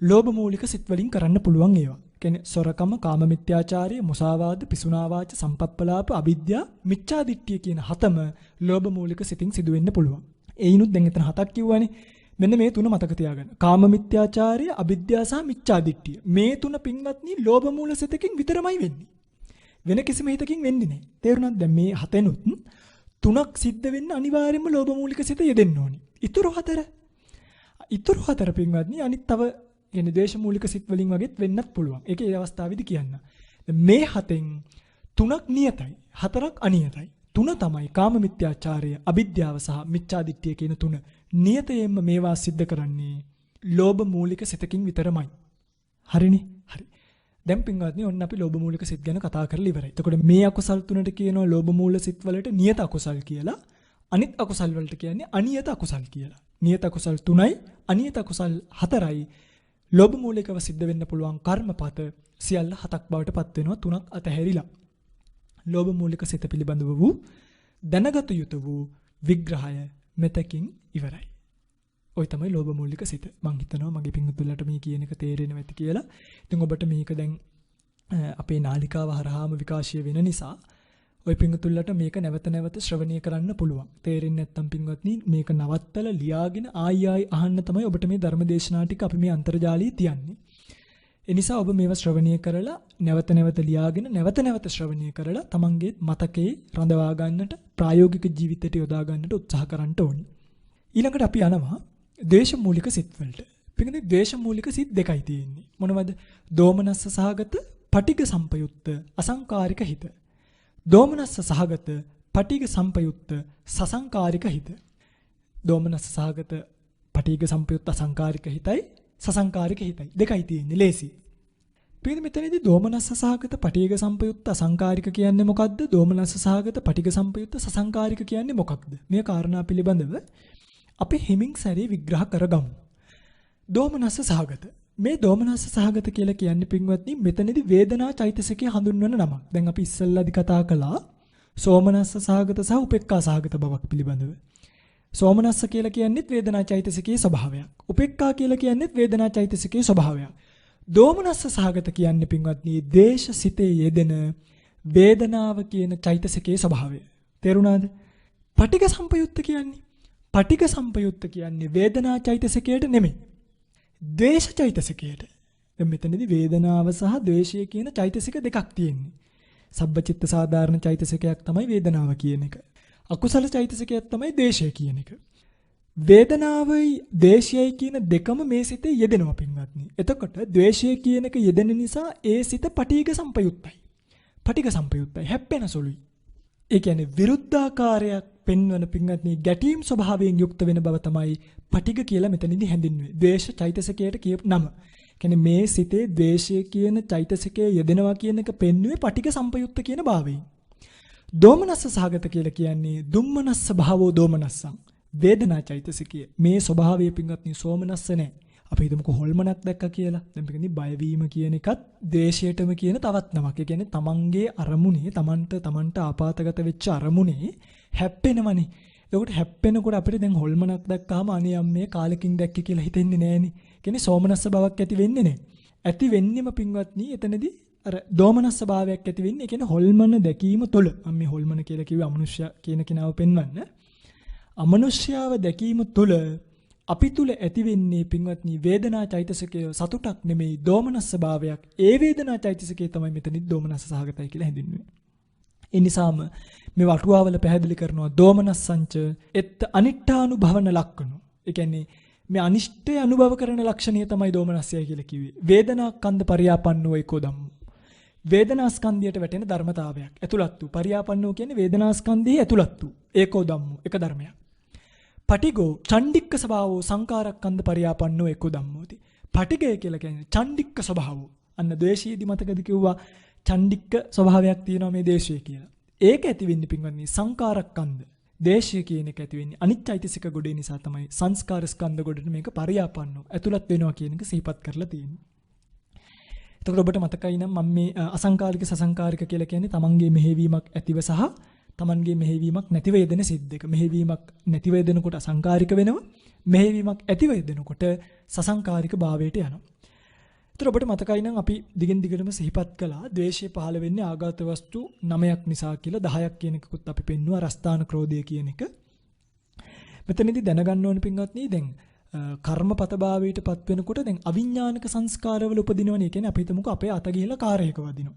ලෝභ මූලික සිත් වලින් කරන්න පුළුවන් ඒවා. කියන්නේ සොරකම, කාම මිත්‍යාචාරය, මුසාවාද, පිසුනා වාච, සම්පප්පලාප, අවිද්‍යා, මිච්ඡාදිට්ඨිය කියන 7ම ලෝභ මූලික සිතින් සිදු වෙන්න පුළුවන්. ඒිනුත් දැන් එතන 7ක් කිව්වනේ. මෙන්න මේ 3 මතක තියාගන්න. කාම මිත්‍යාචාරය, අවිද්‍යාව සහ මිච්ඡාදිට්ඨිය. මේ 3 පින්වත්නි ලෝභ මූල සිතකින් විතරමයි වෙන්නේ. වෙන කිසිම හිතකින් වෙන්නේ නැහැ. තේරුණාද? දැන් මේ 7ෙනුත් 3ක් සිද්ධ වෙන්න අනිවාර්යයෙන්ම ලෝභ මූලික සිත යෙදෙන්න ඕනි. ඉතුරු 4 පින්වත්නි අනිත් තව කියන්නේ ද්වේෂ මූලික සිත් වලින් වගේත් වෙන්නත් පුළුවන්. ඒක ඒ අවස්ථාවේදී කියන්න. මේ 7න් 3ක් නියතයි, 4ක් අනියතයි. 3 තමයි කාම මිත්‍යාචාරය, අවිද්‍යාව සහ මිච්ඡාදිට්ඨිය කියන 3. නියතයෙන්ම මේවා සිද්ධ කරන්නේ ලෝභ මූලික සිතකින් විතරමයි. හරිනේ? හරි. දැන් පින්වත්නි ඔන්න අපි ලෝභ මූලික සිත් ගැන කතා කරලා ඉවරයි. එතකොට මේ අකුසල් 3ට කියනවා ලෝභ මූල සිත් වලට නියත අකුසල් කියලා. අනිත් අකුසල් වලට කියන්නේ අනියත අකුසල් කියලා. නියත කුසල් 3යි, අනියත කුසල් 4යි. ලෝභ මූලිකව සිද්ධ වෙන්න පුළුවන් කර්මපත සියල්ල 7ක් බවට පත් වෙනවා 3ක් අතහැරිලා. ලෝභ මූලික සිත පිළිබඳව වූ දැනගත යුතු වූ විග්‍රහය මෙතකින් ඉවරයි. ඔය තමයි ලෝභ මූලික සිත. මං හිතනවා මගේ පිංගුතුල්ලට මේ කියන එක තේරෙනවා ඇති කියලා. ඉතින් ඔබට මේක දැන් අපේ නාලිකාව හරහාම විකාශය වෙන නිසා ඔය පිංගුතුල්ලට මේක නැවත නැවත ශ්‍රවණය කරන්න පුළුවන්. තේරෙන්නේ නැත්නම් පිංගුවත්නි මේක නවත්තලා ලියාගෙන ආයි අහන්න තමයි ඔබට මේ ධර්මදේශනා ටික අපි මේ අන්තර්ජාලයේ තියන්නේ. ඒ නිසා ඔබ මේවා ශ්‍රවණය කරලා නැවත නැවත ලියාගෙන නැවත නැවත ශ්‍රවණය කරලා තමන්ගේ මතකයේ රඳවා ගන්නට ප්‍රායෝගික ජීවිතයට යොදා ගන්නට උත්සාහ කරන්න ඕනේ. ඊළඟට අපි යනවා ද්වේෂ මූලික සිත් වලට. පිටින් ද්වේෂ මූලික සිත් දෙකයි තියෙන්නේ. මොනවද? දෝමනස්ස සහගත, පටිඝ සම්පයුක්ත, අසංකාරික හිත. දෝමනස්ස සහගත, පටිඝ සම්පයුක්ත, සසංකාරික හිත. දෝමනස්ස සහගත, පටිඝ සම්පයුක්ත, අසංකාරික හිතයි සසංකාරික හිතයි දෙකයි තියෙන්නේ. ලේසි. පිටින් මෙතනදී දෝමනස්ස සහගත, පටිඝ සම්පයුක්ත, අසංකාරික කියන්නේ මොකක්ද? දෝමනස්ස සහගත, පටිඝ සම්පයුක්ත, සසංකාරික කියන්නේ මොකක්ද? මේ කාරණා පිළිබඳව අපි හිමින් සැරේ විග්‍රහ කරගමු. දෝමනස්ස සහගත. මේ දෝමනස්ස සහගත කියලා කියන්නේ පින්වත්නි මෙතනදී වේදනා චෛතසිකය හඳුන්වන නමක්. දැන් අපි ඉස්සෙල්ලාදී කතා කළා සෝමනස්ස සහගත සහ උපේක්ඛා සහගත බවක් පිළිබඳව. සෝමනස්ස කියලා කියන්නේත් වේදනා චෛතසිකයේ ස්වභාවයක්. උපේක්ඛා කියලා කියන්නේත් වේදනා චෛතසිකයේ ස්වභාවයක්. දෝමනස්ස සහගත කියන්නේ පින්වත්නි දේශ සිතේ යෙදෙන වේදනාව කියන චෛතසිකයේ ස්වභාවය. තේරුණාද? පටිඝ සම්පයුක්ත කියන්නේ පටිඝ සම්පයුක්ත කියන්නේ වේදනා චෛතසිකයට නෙමෙයි. ද්වේෂ චෛතසිකයට. දැන් මෙතනදී වේදනාව සහ ද්වේෂය කියන චෛතසික දෙකක් තියෙන්නේ. සබ්බචිත්ත සාධාරණ චෛතසිකයක් තමයි වේදනාව කියන එක. අකුසල චෛතසිකයක් තමයි ද්වේෂය කියන එක. වේදනාවයි ද්වේෂයයි කියන දෙකම මේ සිතේ යෙදෙනවා පින්වත්නි. එතකොට ද්වේෂය කියන එක යෙදෙන නිසා ඒ සිත පටිඝ සම්පයුක්තයි. පටිඝ සම්පයුක්තයි හැප්පෙන සුළුයි. ඒ කියන්නේ විරුද්ධාකාරයක් පෙන්වන පින්වත්නි ගැටීම් ස්වභාවයෙන් යුක්ත වෙන බව තමයි පටිඝ කියලා මෙතනදී හැඳින්වෙන්නේ. ද්වේෂ චෛතසිකයට කියපු නම. කියන්නේ මේ සිතේ ද්වේෂය කියන චෛතසිකය යෙදෙනවා කියන එක පෙන්වුවේ පටිඝ සම්පයුක්ත කියන භාවයෙන්. දෝමනස්ස සහගත කියලා කියන්නේ දුම්මනස්ස භාවෝ දෝමනස්සං. වේදනා චෛතසිකය. මේ ස්වභාවය පින්වත්නි සෝමනස්ස නැහැ. අපි හිතමුකෝ හොල්මනක් දැක්කා කියලා. දැන් පිටින් බය වීම කියන එකත් ද්වේෂයටම කියන තවත් නමක්. ඒ කියන්නේ තමන්ගේ අරමුණේ තමන්ට ආපాతගත වෙච්ච අරමුණේ හැප්පෙනවනේ. ඒකට හැප්පෙනකොට අපිට දැන් හොල්මනක් දැක්කාම අනේ අම්මේ කාලෙකින් දැක්කේ කියලා හිතෙන්නේ නැහනේ. කියන්නේ සෝමනස්ස බවක් ඇති වෙන්නේ නැහැ. ඇති වෙන්නේම පින්වත්නි එතනදී අර දෝමනස්ස භාවයක් ඇති වෙන්නේ. ඒ කියන්නේ හොල්මන දැකීම තුළ. මම මේ හොල්මන කියලා කිව්වේ අමනුෂ්‍ය කියන කෙනාව පෙන්වන්න. අමනුෂ්‍යව දැකීම තුළ අපි තුල ඇති වෙන්නේ පින්වත්නි වේදනා චෛතසිකය සතුටක් නෙමෙයි දෝමනස්ස භාවයක්. ඒ වේදනා චෛතසිකය තමයි මෙතනදි දෝමනස්ස සහගතයි කියලා හැඳින්වෙන්නේ. ඒ නිසාම මේ වටුවාවල පැහැදිලි කරනවා දෝමනස්සංච එත් අනිට්ඨානුභවන ලක්කනෝ. ඒ කියන්නේ මේ අනිෂ්ඨය අනුභව කරන ලක්ෂණය තමයි දෝමනස්සය කියලා කිව්වේ. වේදනා ස්කන්ධ පරියාපන්නෝ ඒකෝ ධම්මෝ. වේදනා ස්කන්ධයට වැටෙන ධර්මතාවයක් ඇතුළත් වූ පරියාපන්නෝ කියන්නේ වේදනා ස්කන්ධයේ ඇතුළත් වූ ඒකෝ ධම්මෝ එක ධර්මයක්. පටිඝෝ චණ්ඩික්ක ස්වභාවෝ සංකාරක්ඛන්ධ පරියාපන්නෝ ඒකෝ ධම්මෝති. පටිඝය කියලා කියන්නේ චණ්ඩික්ක ස්වභාවෝ. අන්න ද්වේෂයේදී මතකද කිව්වා චණ්ඩික්ක ස්වභාවයක් තියෙනවා මේ දේශය කියලා. ඒක ඇති වෙන්නේ පින්වත්නි සංකාරක්ඛන්ධ. දේශය කියන එක ඇති වෙන්නේ අනිත්‍යයිතිසික ගොඩේ නිසා තමයි සංස්කාර ස්කන්ධ ගොඩට මේක පරියාපන්නෝ ඇතුළත් වෙනවා කියන එක සිහිපත් කරලා තියෙන්නේ. එතකොට ඔබට මතකයි නම් මම මේ අසංකාරික සසංකාරික කියලා කියන්නේ තමන්ගේ මෙහෙවීමක් ඇතිව සහ තමන්ගේ මෙහෙවීමක් නැතිව යෙදෙන සිද්දක. මෙහෙවීමක් නැතිව යෙදෙනකොට අසංකාරික වෙනවා. මෙහෙවීමක් ඇතිව යෙදෙනකොට සසංකාරික භාවයට යනවා. ඒතර ඔබට මතකයි නම් අපි දිගින් දිගටම සිහිපත් කළා ද්වේෂය පහළ වෙන්නේ ආඝාත වස්තු 9ක් නිසා කියලා 10ක් කියන එකකුත් අපි පෙන්නුවා රස්තාන ක්‍රෝධය කියන එක. මෙතනදී දැනගන්න ඕන පින්වත්නි දැන් කර්මපත භාවයට පත් වෙනකොට දැන් අවිඥානික සංස්කාරවල උපදිනවනේ. කියන්නේ අපි හිතමුකෝ අපේ අත ගිහලා කාර්යයක වදිනවා.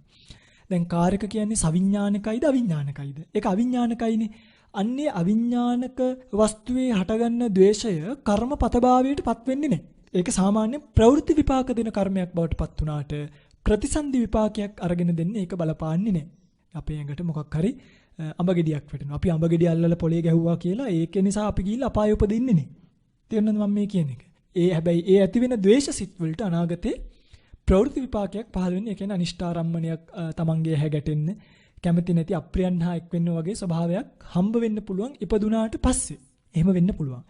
දැන් කාර්යක කියන්නේ සවිඥානිකයිද අවිඥානිකයිද? ඒක අවිඥානිකයිනේ. අන්නේ අවිඥානික වස්තුවේ හටගන්න ද්වේෂය කර්මපත භාවයට පත් වෙන්නේ නැහැ. ඒක සාමාන්‍ය ප්‍රවෘත්ති විපාක දෙන කර්මයක් බවට පත් වුණාට ප්‍රතිසන්දි විපාකයක් අරගෙන දෙන්නේ ඒක බලපාන්නේ නැහැ. අපේ ඇඟට මොකක් හරි අඹ ගෙඩියක් වැටෙනවා. අපි අඹ ගෙඩිය අල්ලලා පොලේ ගැහුවා කියලා ඒක නිසා අපි ගිහිල්ලා අපාය උපදින්නේ නැහැ. තේරෙනවද මම මේ කියන එක? ඒ හැබැයි ඒ ඇති වෙන ද්වේෂ සිත් වලට අනාගතේ ප්‍රවෘත්ති විපාකයක් පහළ වෙන්නේ. ඒ කියන්නේ අනිෂ්ඨාරම්මණයක් තමන්ගේ ඇහැ ගැටෙන්න කැමති නැති අප්‍රියන් හා එක් වෙන්න වගේ ස්වභාවයක් හම්බ වෙන්න පුළුවන් ඉපදුනාට පස්සේ. එහෙම වෙන්න පුළුවන්.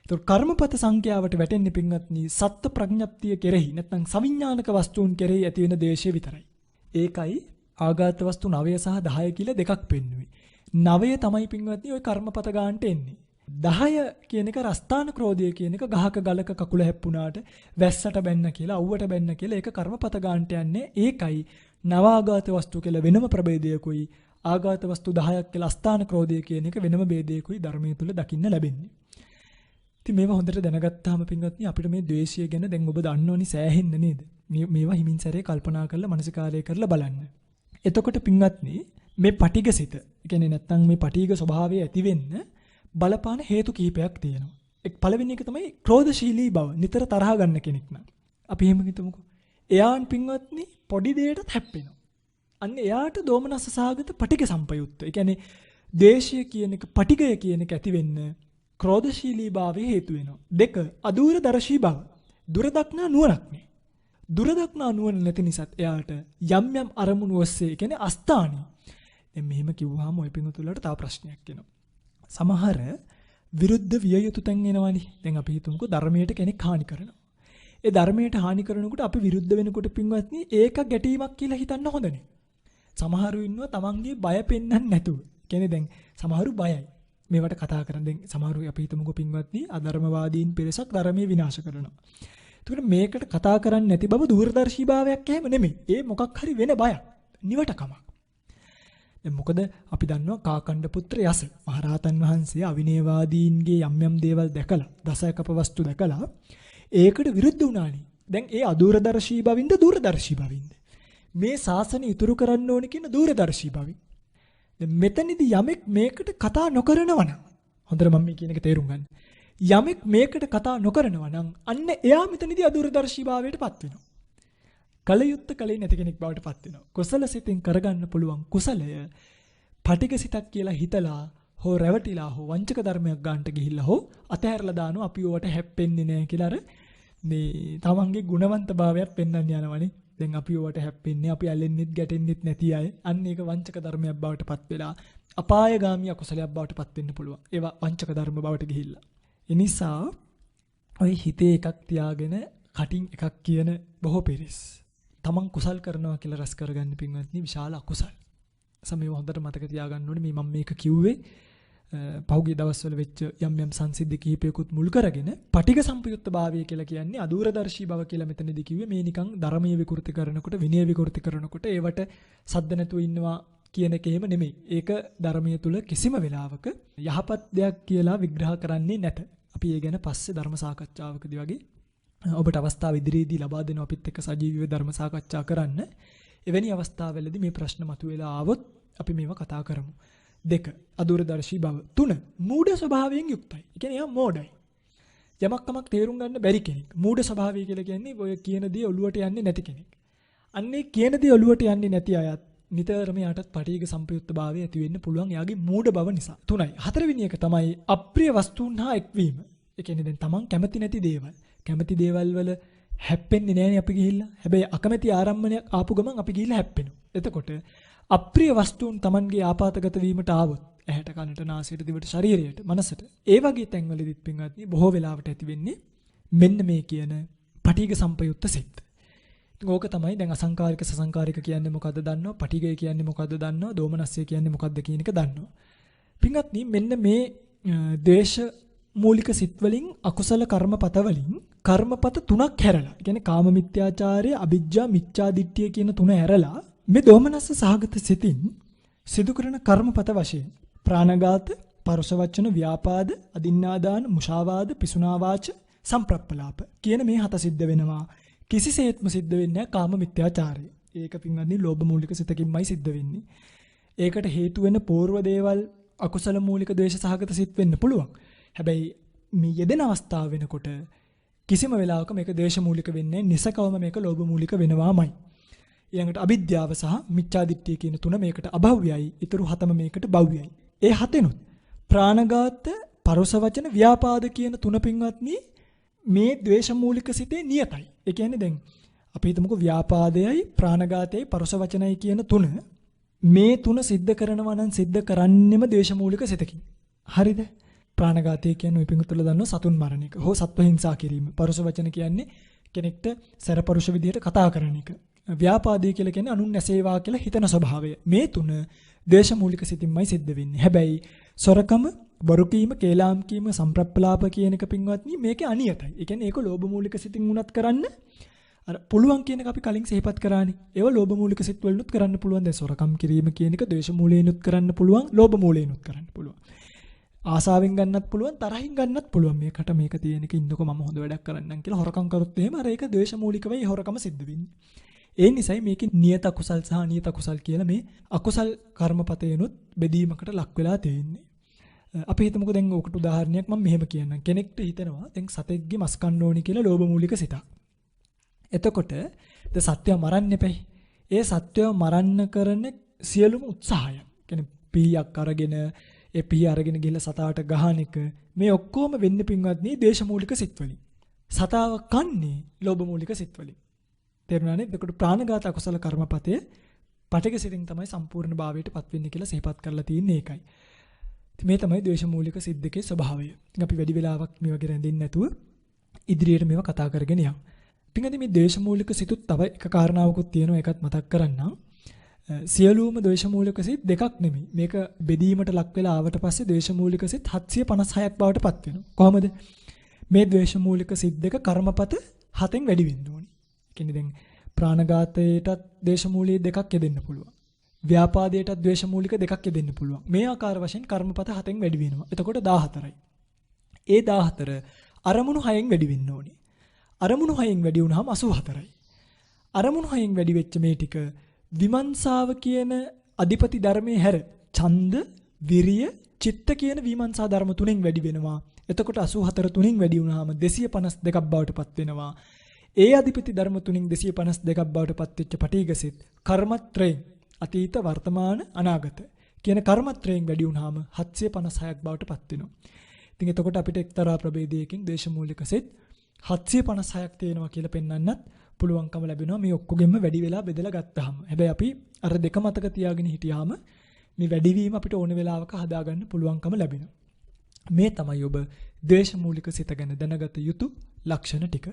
ඒතකොට කර්මපත සංඛ්‍යාවට වැටෙන්නේ පින්වත්නි සත්ත්ව ප්‍රඥප්තිය කෙරෙහි නැත්නම් සවිඥානික වස්තුන් කෙරෙහි ඇති වෙන ද්වේෂය විතරයි. ඒකයි ආඝාත වස්තු 9 සහ 10 කියලා දෙකක් පෙන්වුවේ. 9 තමයි පින්වත්නි ওই කර්මපත ගන්නට එන්නේ. 10 කියන එක රස්තාන ක්‍රෝධය කියන එක ගහක ගලක කකුල හැප්පුණාට වැස්සට බැන්න කියලා අවුවට බැන්න කියලා ඒක කර්මපත ගන්නට යන්නේ. ඒකයි නවාඝාත වස්තු කියලා වෙනම ප්‍රභේදයකුයි ආඝාත වස්තු 10ක් කියලා අස්ථාන ක්‍රෝධය කියන එක වෙනම ભેදයකුයි ධර්මයේ තුල දකින්න ලැබෙන්නේ. ඉතින් මේවා හොඳට දැනගත්තාම පින්වත්නි අපිට මේ ද්වේෂය ගැන දැන් ඔබ දන්නවනි සෑහෙන්න නේද? මේවා හිමින් සැරේ කල්පනා කරලා මනසිකාරය කරලා බලන්න. එතකොට පින්වත්නි මේ පටිඝසිත, ඒ කියන්නේ නැත්තම් මේ පටිඝ ස්වභාවය ඇති වෙන්න බලපාන හේතු කිහිපයක් තියෙනවා. එක් පළවෙනි එක තමයි ක්‍රෝධශීලී බව. නිතර තරහ ගන්න කෙනෙක් නම්. අපි එහෙම හිතමුකෝ. එයාන් පින්වත්නි පොඩි දෙයකටත් හැප්පෙනවා. අන්න එයාට දෝමනස්ස සහගත පටිඝ සම්පයුක්ත. ඒ කියන්නේ ද්වේෂය කියන එක පටිඝය කියන එක ඇති වෙන්න ක්‍රෝධශීලී භාවයේ හේතු වෙනවා. 2 අදූරදර්ශී බව. දුරදක්නා නුවණක් නේ. දුරදක්නා නුවණ නැති නිසාත් එයාට යම් යම් අරමුණු ඔස්සේ ඒ කියන්නේ අස්ථානී. දැන් මෙහෙම කිව්වහම ওই පිඟුතුලට තව ප්‍රශ්නයක් එනවා. සමහර විරුද්ධ විය යුතු තැන් එනවනේ. දැන් අපි හිතමුකෝ ධර්මයට කෙනෙක් හානි කරනවා. ඒ ධර්මයට හානි කරනකොට අපි විරුද්ධ වෙනකොට පින්වත්නි ඒක ගැටීමක් කියලා හිතන්න හොඳ නැහැ. සමහරු ඉන්නවා තමන්ගේ බය පෙන්වන්න නැතුව. කියන්නේ දැන් සමහරු බයයි. මේවට කතා කරන දැන් සමහරු අපි හිතමුකෝ පින්වත්නි අධර්මවාදීන් පිරිසක් ධර්මයේ විනාශ කරනවා. එතකොට මේකට කතා කරන්නේ නැති බව දූරදර්ශී භාවයක් එහෙම නෙමෙයි. ඒ මොකක් හරි වෙන බයක්. නිවටකමක්. දැන් මොකද අපි දන්නවා කාකණ්ඩ පුත්‍ර යස මහරහතන් වහන්සේ අවිනයවාදීන්ගේ යම් යම් දේවල් දැකලා දසයකප වස්තු දැකලා ඒකට විරුද්ධ වුණානේ. දැන් ඒ අදූරදර්ශී බවින්ද දූරදර්ශී බවින්ද මේ ශාසනය ඉතුරු කරන්න ඕනේ කියන දූරදර්ශී බවින්. දැන් මෙතනදී යමෙක් මේකට කතා නොකරනවා නම් හොඳට මම මේ කියන එක තේරුම් ගන්න. යමෙක් මේකට කතා නොකරනවා නම් අන්න එයා මෙතනදී අදූරදර්ශී භාවයට පත් වෙනවා. කලයුත්ත කලේ නැති කෙනෙක් බවට පත් වෙනවා. කුසල සිතින් කරගන්න පුළුවන් කුසලය පටිඝ සිතක් කියලා හිතලා හෝ රැවටිලා හෝ වංචක ධර්මයක් ගන්නට ගිහිල්ලා හෝ අතහැරලා දානවා අපි ඕවට හැප්පෙන්නේ නැහැ කියලා අර මේ තමන්ගේ ගුණවන්ත භාවයක් පෙන්වන්න යනවනේ. දැන් අපි ඕවට හැප්පෙන්නේ අපි ඇලෙන්නෙත් ගැටෙන්නෙත් නැති අය. අන්න ඒක වංචක ධර්මයක් බවට පත් වෙලා අපායගාමී අකුසලයක් බවට පත් වෙන්න පුළුවන්. ඒවා වංචක ධර්ම බවට ගිහිල්ලා. ඒ නිසා ඔය හිතේ එකක් තියාගෙන කටින් එකක් කියන බොහෝ පිරිස් තමන් කුසල් කරනවා කියලා රැස් කරගන්න පින්වත්නි විශාල අකුසල්. සමේ හොඳට මතක තියාගන්න ඕනේ මේ මම මේක කිව්වේ පහුගිය දවස්වල වෙච්ච යම් යම් සංසිද්ධි කිහිපයකුත් මුල් කරගෙන පටිඝ සම්පයුක්ත භාවය කියලා කියන්නේ අදූරදර්ශී බව කියලා මෙතනදී කිව්වේ මේ නිකන් ධර්මීය විකෘති කරනකොට විනය විකෘති කරනකොට ඒවට සද්ද නැතුව ඉන්නවා කියන එක එහෙම නෙමෙයි. ඒක ධර්මීය තුල කිසිම වෙලාවක යහපත් දෙයක් කියලා විග්‍රහ කරන්නේ නැත. අපි ඒ ගැන පස්සේ ධර්ම සාකච්ඡාවකදී වගේ ඔබට අවස්ථාව ඉදිරියේදී ලබා දෙන අපිත් එක්ක සජීවීව ධර්ම සාකච්ඡා කරන්න. එවැනි අවස්ථාවවලදී මේ ප්‍රශ්න මතුවලා ආවොත් අපි මේවා කතා කරමු. 2 අදූරදර්ශී බව. 3 මූඩ ස්වභාවයෙන් යුක්තයි. ඒ කියන්නේ එයා මෝඩයි. යමක් කමක් තේරුම් ගන්න බැරි කෙනෙක්. මූඩ ස්වභාවය කියලා කියන්නේ ඔය කියන දේ ඔලුවට යන්නේ නැති කෙනෙක්. අන්නේ කියන දේ ඔලුවට යන්නේ නැති අයත් නිතරම යටත් පටිඝ සම්පයුක්ත භාවය ඇති වෙන්න පුළුවන් යාගේ මූඩ බව නිසා. 3යි. 4වෙනි එක තමයි අප්‍රිය වස්තුන් හා එක්වීම. ඒ කියන්නේ දැන් තමන් කැමති නැති දේවල්. කැමති දේවල් වල හැප්පෙන්නේ නැහැනේ අපි ගිහිල්ලා. හැබැයි අකමැති ආරම්මණයක් ආපු ගමන් අපි ගිහිල්ලා හැප්පෙනවා. එතකොට අප්‍රිය වස්තුන් තමන්ගේ ආපాతගත වීමට ආවොත් ඇහැට කනට නාසයට දිවට ශරීරයට මනසට ඒ වගේ තැන්වලදීත් පින්වත්නි බොහෝ වෙලාවට ඇති වෙන්නේ මෙන්න මේ කියන පටිඝ සම්පයුක්ත සිත්. ඕක තමයි දැන් අසංකාරික සසංකාරික කියන්නේ මොකද්ද දන්නව? පටිඝය කියන්නේ මොකද්ද දන්නව? දෝමනස්සය කියන්නේ මොකද්ද කියන එක දන්නව. පින්වත්නි මෙන්න මේ ද්වේෂ මූලික සිත් වලින් අකුසල කර්මපත වලින් කර්මපත 3ක් හැරලා. ඒ කියන්නේ කාම මිත්‍යාචාරය, අවිජ්ජා මිච්ඡා දිට්ඨිය කියන 3 හැරලා මේ දෝමනස්ස සහගත සිතින් සිදු කරන කර්මපත වශයෙන් ප්‍රාණඝාත, පරුෂ වචන, ව්‍යාපාද, අදින්නාදාන, මුෂාවාද, පිසුනාවාච, සම්ප්‍රප්පලාප කියන මේ 7 සිද්ධ වෙනවා. කිසිසේත්ම සිද්ධ වෙන්නේ නැහැ කාම මිත්‍යාචාරය. ඒක පින්වත්නි ලෝභ මූලික සිතකින්මයි සිද්ධ වෙන්නේ. ඒකට හේතු වෙන పూర్ව දේවල් අකුසල මූලික ද්වේෂ සහගත සිත් වෙන්න පුළුවන්. හැබැයි මේ යෙදෙන අවස්ථාව වෙනකොට කිසිම වෙලාවක මේක ද්වේෂ මූලික වෙන්නේ නිසකවම මේක ලෝභ මූලික වෙනවාමයි. ඊළඟට අවිද්‍යාව සහ මිච්ඡාදිට්ඨිය කියන 3 මේකට අභව්‍යයි. ඊතුරු 7ම මේකට භව්‍යයි. ඒ 7ෙනුත් ප්‍රාණඝාත, පරුෂ වචන, ව්‍යාපාද කියන 3 පින්වත්නි මේ ද්වේෂ මූලික සිතේ නියතයි. ඒ කියන්නේ දැන් අපි හිතමුකෝ ව්‍යාපාදයයි, ප්‍රාණඝාතයයි, පරුෂ වචනයි කියන 3 මේ 3 සිද්ධ කරනවා නම් සිද්ධ කරන්නෙම ද්වේෂ මූලික සිතකින්. හරිද? ප්‍රාණඝාතය කියන්නේ ඔය පිඟුතුල දන්නවා සතුන් මරණ එක. හෝ සත්ව හිංසා කිරීම. පරුෂ වචන කියන්නේ කෙනෙක්ට සැරපරුෂ විදියට කතා කරන එක. ව්‍යාපාදේ කියලා කියන්නේ අනුන් නැසේවා කියලා හිතන ස්වභාවය. මේ තුන ද්වේෂමූලික සිතින්මයි සිද්ධ වෙන්නේ. හැබැයි සොරකම, බොරු කීම, කේලාම් කීම, සම්ප්‍රප්පලාප කියන එක පින්වත්නි මේකේ අනියතයි. ඒ කියන්නේ ඒක ලෝභ මූලික සිතින් උනත් කරන්න අර පුළුවන් කියන එක අපි කලින් සිහිපත් කරානේ. ඒව ලෝභ මූලික සිත් වලිනුත් කරන්න පුළුවන්. දැන් සොරකම් කිරීම කියන එක ද්වේෂ මූලයෙන්ුත් කරන්න පුළුවන්, ලෝභ මූලයෙන්ුත් කරන්න පුළුවන්. ආසාවෙන් ගන්නත් පුළුවන්, තරහින් ගන්නත් පුළුවන්. මේකට මේක තියෙන එක ඉන්නකො මම හොඳ වැඩක් කරන්නම් කියලා හොරකම් කරොත් එහෙම අර ඒක ද්වේෂ මූලික වෙයි හොරකම සිද්ධ වෙන්නේ. ඒ නිසායි මේකේ නියත අකුසල් සහ අනියත අකුසල් කියලා මේ අකුසල් කර්මපතේනොත් බෙදීමකට ලක් වෙලා තියෙන්නේ. අපි හිතමුකෝ දැන් ඔකට උදාහරණයක් මම මෙහෙම කියන්නම්. කෙනෙක්ට හිතෙනවා දැන් සතෙක්ගේ මස් කන්න ඕනි කියලා ලෝභ මූලික සිතක්. එතකොට ද සත්‍යය මරන්න එපැයි. ඒ සත්‍යය මරන්න කරන සියලුම උත්සාහය. කියන්නේ පීයක් අරගෙන ඒ පී අරගෙන ගිහලා සතාට ගහන එක මේ ඔක්කොම වෙන්නේ පින්වත්නි ද්වේෂ මූලික සිත් වලින්. සතාව කන්නේ ලෝභ මූලික සිත් වලින්. තේරුණානේ? එතකොට ප්‍රාණඝාත අකුසල කර්මපතේ පටිඝ සිතින් තමයි සම්පූර්ණ භාවයට පත් වෙන්නේ කියලා සිහිපත් කරලා තියෙන්නේ ඒකයි. මේ තමයි ද්වේෂ මූලික සිත් දෙකේ ස්වභාවය. අපි වැඩි වෙලාවක් මේ වගේ රැඳෙන්නේ නැතුව ඉදිරියට මේවා කතා කරගෙන යමු. පින්වත්නි මේ ද්වේෂ මූලික සිතුත් තව එක කාරණාවකුත් තියෙනවා ඒකත් මතක් කරන්නම්. සියලුම ද්වේෂ මූලික සිත් දෙකක් නෙමෙයි. මේක බෙදීමට ලක් වෙලා ආවට පස්සේ ද්වේෂ මූලික සිත් 756ක් බවට පත් වෙනවා. කොහොමද? මේ ද්වේෂ මූලික සිත් දෙක කර්මපත 7න් වැඩි වෙන්න ඕනේ. කියන්නේ දැන් ප්‍රාණඝාතයටත් ද්වේෂ මූලික දෙකක් යෙදෙන්න පුළුවන්. ව්‍යාපාදයටත් ද්වේෂ මූලික දෙකක් යෙදෙන්න පුළුවන්. මේ ආකාර වශයෙන් කර්මපත 7න් වැඩි වෙනවා. එතකොට 14යි. ඒ 14 අරමුණු 6න් වැඩි වෙන්න ඕනේ. අරමුණු 6න් වැඩි වුණාම 84යි. අරමුණු 6න් වැඩි වෙච්ච මේ ටික විමර්ශාව කියන අධිපති ධර්මයේ හැර ඡන්ද, විරිය, චිත්ත කියන විමර්ශා ධර්ම තුනෙන් වැඩි වෙනවා. එතකොට 84 තුනෙන් වැඩි වුණාම 252ක් බවට පත් වෙනවා. ඒ අධිපති ධර්ම තුනෙන් 252ක් බවට පත් වෙච්ච පටිඝසිත කර්මත්‍රයෙන් අතීත, වර්තමාන, අනාගත කියන කර්මත්‍රයෙන් වැඩි වුණාම 756ක් බවට පත් වෙනවා. ඉතින් එතකොට අපිට එක්තරා ප්‍රභේදයකින් ද්වේෂ මූලික සිත් 756ක් තියෙනවා කියලා පෙන්වන්නත් පුළුවන්කම ලැබෙනවා මේ ඔක්කොගෙම වැඩි වෙලා බෙදලා ගත්තාම. හැබැයි අපි අර දෙක මතක තියාගෙන හිටියාම මේ වැඩිවීම අපිට ඕන වෙලාවක හදාගන්න පුළුවන්කම ලැබෙනවා. මේ තමයි ඔබ ද්වේෂ මූලික සිත ගැන දැනගත යුතු ලක්ෂණ ටික.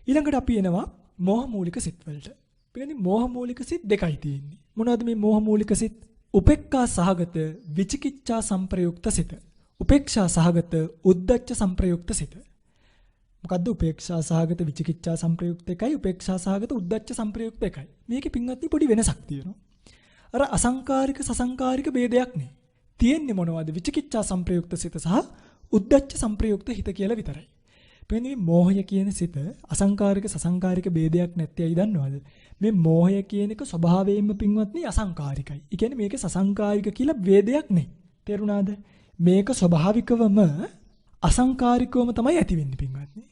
ඊළඟට අපි එනවා මෝහ මූලික සිත් වලට. පිළිගන්නේ මෝහ මූලික සිත් දෙකයි තියෙන්නේ. මොනවද මේ මෝහ මූලික සිත්? උපේක්ඛා සහගත විචිකිච්ඡා සංප්‍රයුක්ත සිත. උපේක්ෂා සහගත උද්ධච්ච සංප්‍රයුක්ත සිත. මොකද්ද උපේක්ෂා සහගත විචිකිච්ඡා සංප්‍රයුක්ත එකයි උපේක්ෂා සහගත උද්ධච්ච සංප්‍රයුක්ත එකයි. මේකේ පින්වත්නි පොඩි වෙනසක් තියෙනවා. අර අසංකාරික සසංකාරික ભેදයක් නේ. තියෙන්නේ මොනවද? විචිකිච්ඡා සංප්‍රයුක්ත සිත සහ උද්ධච්ච සංප්‍රයුක්ත හිත කියලා විතරයි. මේ මෝහය කියන සිත අසංකාරික සසංකාරික ભેදයක් නැත්තේ ඇයි දන්නවද? මේ මෝහය කියන එක ස්වභාවයෙන්ම පින්වත්නි අසංකාරිකයි. ඒ කියන්නේ මේක සසංකාරික කියලා ભેදයක් නේ. තේරුණාද? මේක ස්වභාවිකවම අසංකාරිකවම තමයි ඇති වෙන්නේ පින්වත්නි.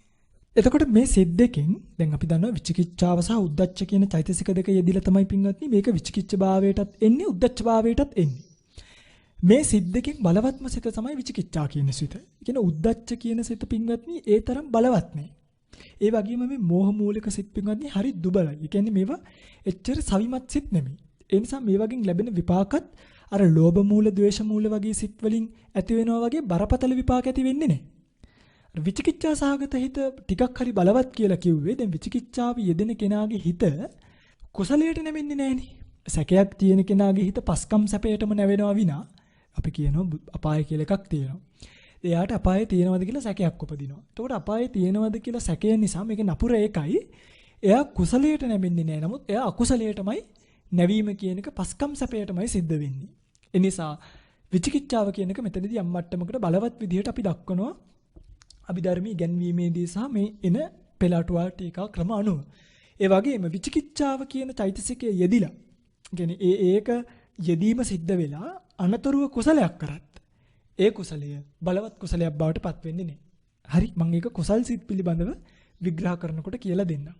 එතකොට මේ සිත් දෙකෙන් දැන් අපි දන්නවා විචිකිච්ඡාව සහ උද්ධච්ච කියන චෛතසික දෙක යෙදිලා තමයි පින්වත්නි මේක විචිකිච්ඡ භාවයටත් එන්නේ උද්ධච්ච භාවයටත් එන්නේ. මේ සිත් දෙකෙන් බලවත්ම සිත තමයි විචිකිච්ඡා කියන සිත. ඒ කියන්නේ උද්ධච්ච කියන සිත පින්වත්නි ඒ තරම් බලවත් නෑ. ඒ වගේම මේ මෝහ මූලික සිත් පින්වත්නි හරි දුබලයි. ඒ කියන්නේ මේවා එච්චර සවිමත් සිත් නෙමෙයි. ඒ නිසා මේ වගේ ලැබෙන විපාකත් අර ලෝභ මූල, ද්වේෂ මූල වගේ සිත් වලින් ඇති වෙනවා වගේ බරපතල විපාක ඇති වෙන්නේ නැහැ. විචිකිච්ඡා සහගත හිත ටිකක් හරි බලවත් කියලා කිව්වේ දැන් විචිකිච්ඡාව යෙදෙන කෙනාගේ හිත කුසලයට නැමෙන්නේ නැහෙනි. සැකයක් තියෙන කෙනාගේ හිත පස්කම් සැපයටම නැවෙනවා විනා අපි කියනවා අපාය කියලා එකක් තියෙනවා. එයාට අපායේ තියෙනවද කියලා සැකයක් උපදිනවා. එතකොට අපායේ තියෙනවද කියලා සැකය නිසා මේක නපුර එකයි. එයා කුසලයට නැමෙන්නේ නැහැ. නමුත් එයා අකුසලයටමයි නැවීම කියන එක පස්කම් සැපයටමයි සිද්ධ වෙන්නේ. ඒ නිසා විචිකිච්ඡාව කියන එක මෙතනදී යම් මට්ටමකට බලවත් විදිහට අපි දක්වනවා අභිධර්මී ඉගැන්වීමේදී සහ මේ එන පෙළටුවා ටීකා ක්‍රම අනුව. ඒ වගේම විචිකිච්ඡාව කියන චෛතසිකයේ යෙදිලා කියන්නේ ඒක යෙදීම සිද්ධ වෙලා අනතුරුව කුසලයක් කරත් ඒ කුසලය බලවත් කුසලයක් බවට පත් වෙන්නේ නැහැ. හරි මම ඒක කුසල් සිත් පිළිබඳව විග්‍රහ කරනකොට කියලා දෙන්නම්.